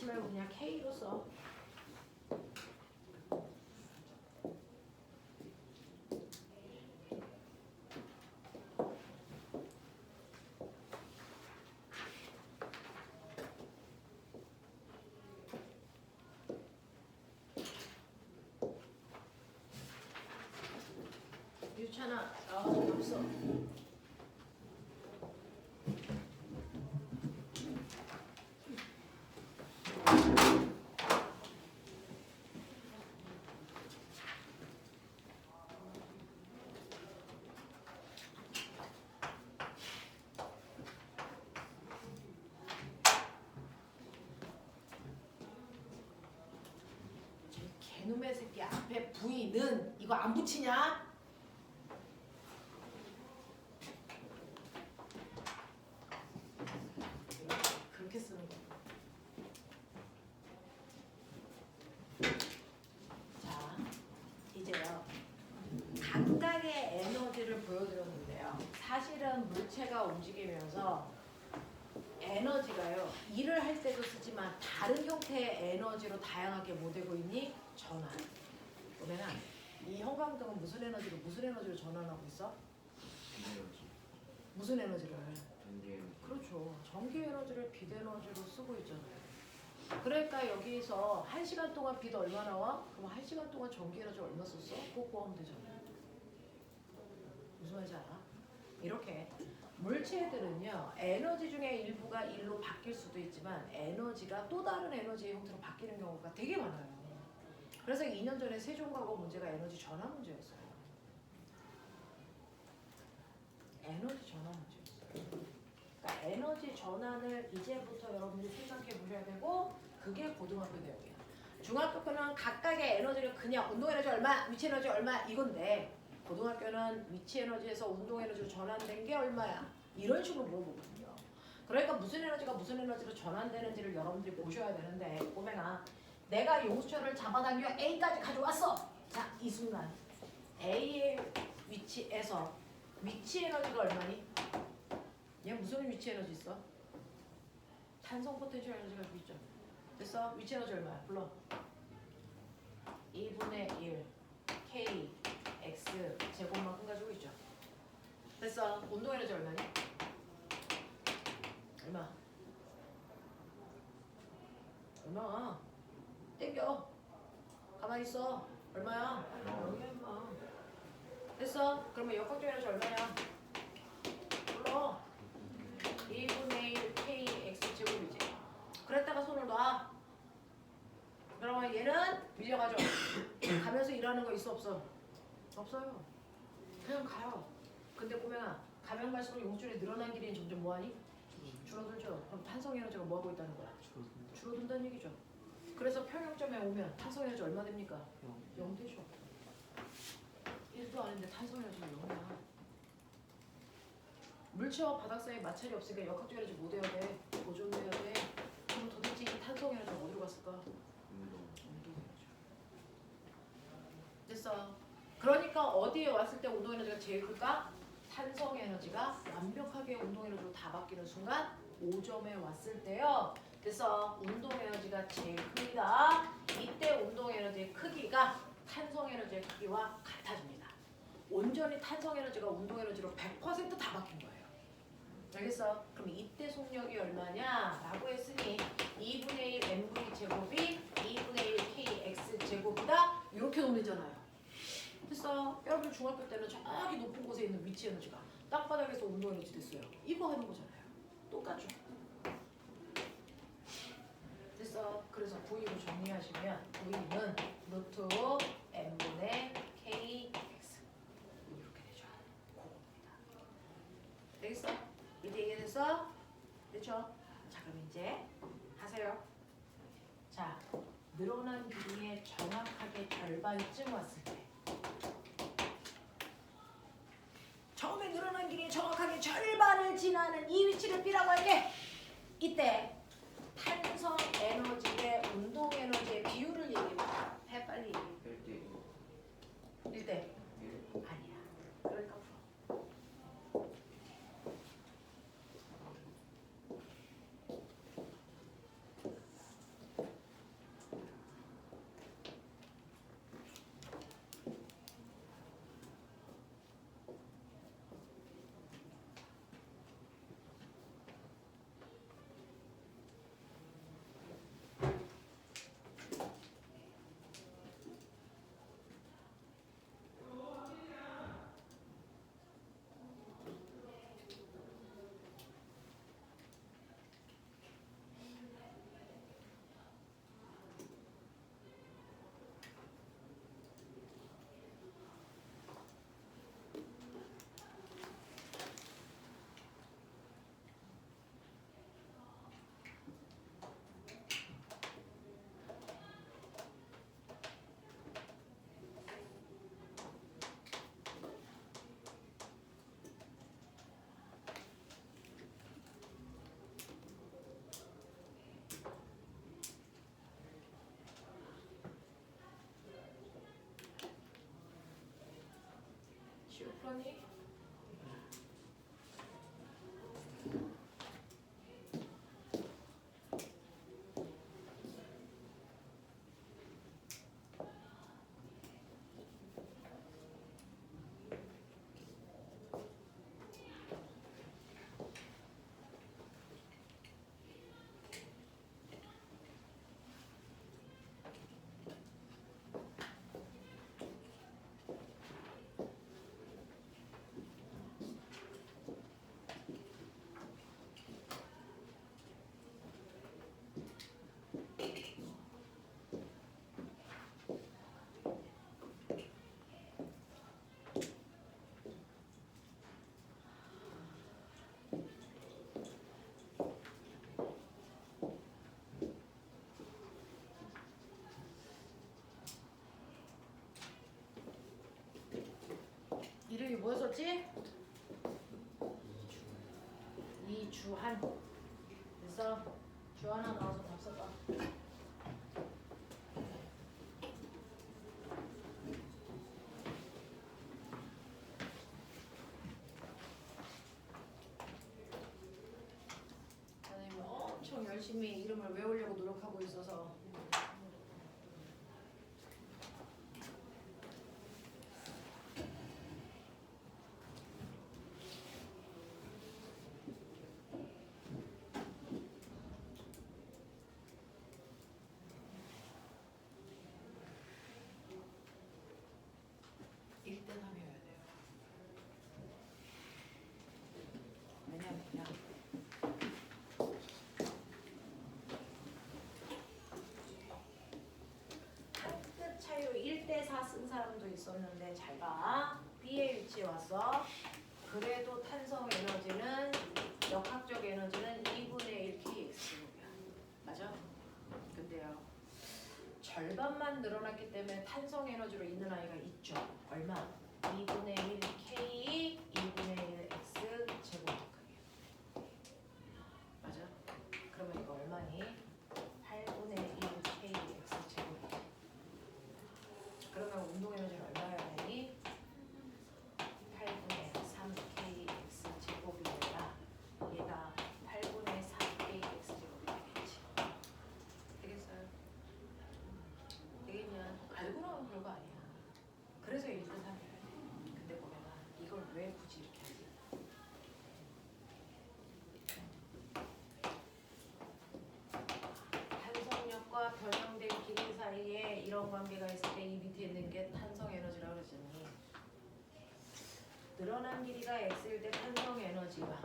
A: 넣지 말고 그냥 K로 써. 유찬아, 없어. 개놈의 새끼 앞에 V는 이거 안 붙이냐? 그렇게 쓰는 거. 자, 이제요. 각각의 에너지를 보여드렸는데요. 사실은 물체가 움직이면서 에너지가요. 일을 할 때도 쓰지만 다른 형태의 에너지로 다양하게 뭐 되고 있니? 전환. 그러면 이 형광등은 무슨 에너지로 전환하고 있어?
B: 에너지.
A: 무슨 에너지를?
B: 전기 에너지.
A: 그렇죠. 전기 에너지를 빛 에너지로 쓰고 있잖아요. 그러니까 여기서 1시간 동안 빛 얼마 나와? 그럼 1시간 동안 전기 에너지 얼마 썼어? 그거 구하면 되잖아요. 무슨 말인지 알아? 이렇게 물체들은요. 에너지 중에 일부가 일로 바뀔 수도 있지만 에너지가 또 다른 에너지의 형태로 바뀌는 경우가 되게 많아요. 그래서 2년 전에 세종과거 문제가 에너지 전환 문제였어요. 에너지 전환 문제였어요. 그러니까 에너지 전환을 이제부터 여러분들이 생각해 보셔야 되고 그게 고등학교 내용이야. 중학교 거는 각각의 에너지를 그냥 운동 에너지 얼마, 위치 에너지 얼마 이건데 고등학교는 위치 에너지에서 운동 에너지로 전환된 게 얼마야? 이런 식으로 물어보거든요. 그러니까 무슨 에너지가 무슨 에너지로 전환되는지를 여러분들이 보셔야 되는데 꼬맹아 내가 용수철을 잡아당겨 A까지 가져왔어. 자, 이 순간 A의 위치에서 위치 에너지가 얼마니? 얘 무슨 위치 에너지 있어? 탄성 포텐셜 에너지가 여기 있죠. 됐어? 위치 에너지 얼마야? 불러. 2분의 1 K X 제곱만큼 가지고 있죠. 됐어? 운동 에너지 얼마니? 얼마? 얼마? 땡겨. 가만히 있어. 얼마야? 여기 얼마? 됐어? 그러면 역학적 에너지 얼마야? 불러. 2분의 1 KX 제곱이지. 그랬다가 손을 놔. 그러면 얘는 밀려가죠. 가면서 일하는 거 있어 없어? 없어요. 그냥 가요. 근데 꼬맹아 가면 갈수록 용줄이 늘어난 길이 점점 뭐하니? 줄어들죠. 그럼 탄성 에너지가 뭐하고 있다는 거야? 줄어든다는 얘기죠. 그래서 평형점에 오면 탄성 에너지 얼마 됩니까? 0 되죠. 1도 아닌데 탄성 에너지가 0이야. 물체와 바닥 사이에 마찰이 없으니까 역학적 에너지 못 해야 돼. 보존해야 돼. 그럼 도대체 이 탄성 에너지가 어디로 갔을까? 운동 에너지. 됐어. 그러니까 어디에 왔을 때 운동 에너지가 제일 클까? 탄성 에너지가 완벽하게 운동 에너지로 다 바뀌는 순간 5점에 왔을 때요. 그래서 운동 에너지가 제일 큽니다. 이때 운동 에너지의 크기가 탄성 에너지의 크기와 같아집니다. 온전히 탄성 에너지가 운동 에너지로 100%다 바뀐 거예요. 알겠어? 그럼 이때 속력이 얼마냐? 라고 했으니 2분의 1 mv 제곱이 2분의 1 kx 제곱이다. 이렇게 놓으면 되잖아요. 됐어? 여러분 중학교 때는 저기 높은 곳에 있는 위치 에너지가 땅바닥에서 운동 에너지 됐어요. 이거 하는 거잖아요. 똑같죠? 됐어? 그래서 V로 정리하시면 V는 루트 m분의 kx 이렇게 되죠. 그겁니다. 되겠어? 이제 이해됐어? 됐죠? 자 그럼 이제 하세요. 자 늘어난 길이의 정확하게 절반쯤 왔을 때 처음에 늘어난 길이 정확하게 절반을 지나는 이 위치를 B라고 할게. 이때 탄성 에너지 대 운동 에너지의 비율을 얘기해봐. 해 빨리 얘기해. 1대 1. 아니야. 그러니까 풀어. 그러니? 이름이 뭐였었지? 이주한. 됐어? 주 하나 나와서 답 써봐. 선생님이 엄청 열심히 이름을 외우려고 노력하고 있어서 일대 3이어야 돼요. 왜냐면요. 한 끗 차이로 1대 4 쓴 사람도 있었는데 잘 봐. B의 위치에 왔어. 그래도 탄성 에너지는 역학적 에너지는 2분의 1 kx제곱이야. 맞아? 근데요. 절반만 늘어났기 때문에 탄성 에너지로 있는 아이가 있죠. 얼마? 2분의 1 k 2분의 1 x 제곱 크기. 맞아? 그러면 이거 얼마니? 8분의 1 k x 제곱이지. 그러면 운동 에너지는 얼마여야 되니? 8분의 3 k x 제곱이 되라. 얘가 8분의 4 k x 제곱이 되겠지. 되겠어요? 되겠냐? 알고 나면 별거 아니야. 그래서 1대 3이야. 근데 보면 이걸 왜 굳이 이렇게 하지? 탄성력과 변형된 길이 사이에 이런 관계가 있을 때 이 밑에 있는 게 탄성 에너지라고 그러잖니. 늘어난 길이가 x일 때 탄성 에너지가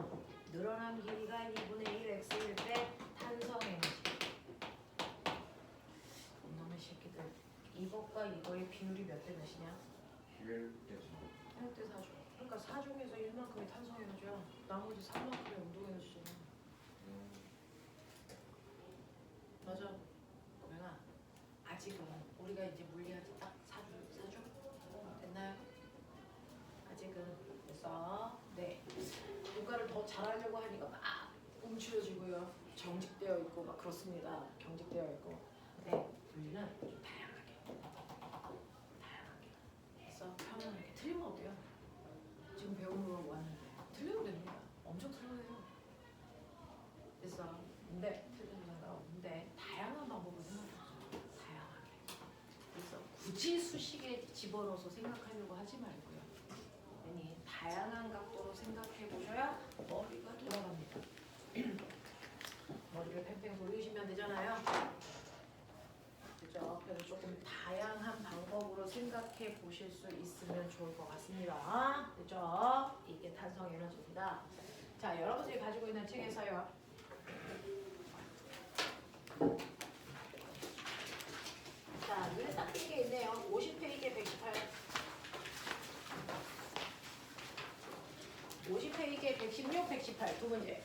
A: 늘어난 길이가 2분의 1 x일 때 탄성 에너지. 이놈의 새끼들. 이것과 이거의 비율이 몇 대 몇이냐?
B: 1대
A: 1대 4죠. 그러니까 4 중에서 1만큼이 탄성 에너지야. 나머지 3만큼이 운동 에너지잖아. 맞아. 고명아, 아직은 우리가 이제 물리학이 딱 4주? 됐나요? 아직은 됐어. 네. 국가를 더 잘하려고 하니까 막 움츠러지고요. 정직되어 있고 막 그렇습니다. 경직되어 있고. 네. 물리는 좀 다양하게. 그래서 편안하게. 틀리면 어때요? 지금 배우러 왔는데 틀려도 됩니다. 엄청 틀려도 돼요. 됐어. 근데 틀려도 상관없는데 다양한 방법을 생각해보죠. 다양하게. 그래서 굳이 수식에 집어넣어서 생각하려고 하지 말고요. 괜히 다양한 각도로 생각해보셔야 머리가 돌아갑니다. 머리를 팽팽 돌리시면 되잖아요. 그죠? 그래서 조금 다양한 방법으로 생각해 보실 수 있으면 좋을 것 같습니다. 그죠? 이게 탄성 에너지입니다. 자, 여러분들이 가지고 있는 책에서요. 자, 눈에 딱 띄는 게 있네요. 50페이지에 118. 50페이지에 116, 118 두 문제.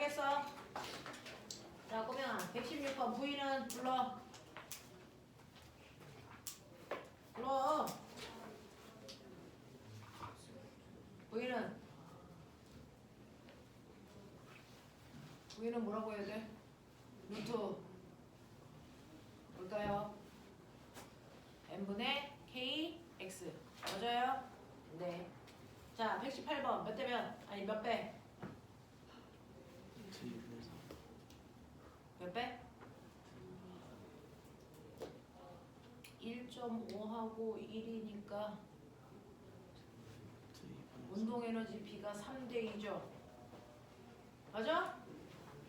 A: 알겠어? 자, 꼬명아 116번 부위는 불러. 불러. 부위는 뭐라고 해야 돼? 루트 뭘까요? n분의 kx 맞아요? 네. 자 118번 몇 대 몇? 아니 몇 배? 몇 배? 1.5하고 1이니까 운동에너지 B가 3대 2죠. 맞아?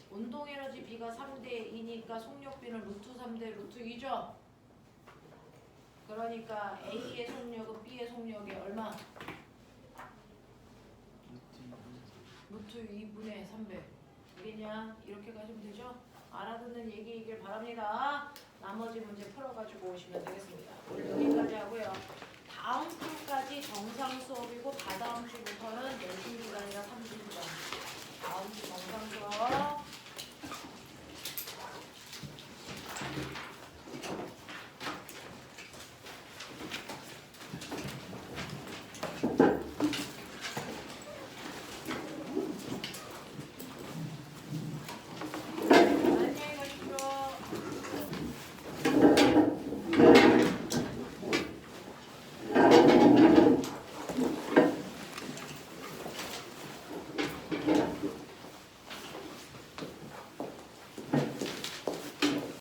A: 운동에너지 B가 3대 2니까 속력비는 루트 3대 루트 2죠. 그러니까 A의 속력은 B의 속력이 얼마? 루트 2분의 3배. 알겠냐? 이렇게 가시면 되죠? 알아듣는 얘기이길 바랍니다. 나머지 문제 풀어가지고 오시면 되겠습니다. 오늘 여기까지 하고요. 다음 주까지 정상 수업이고 다다음 주부터는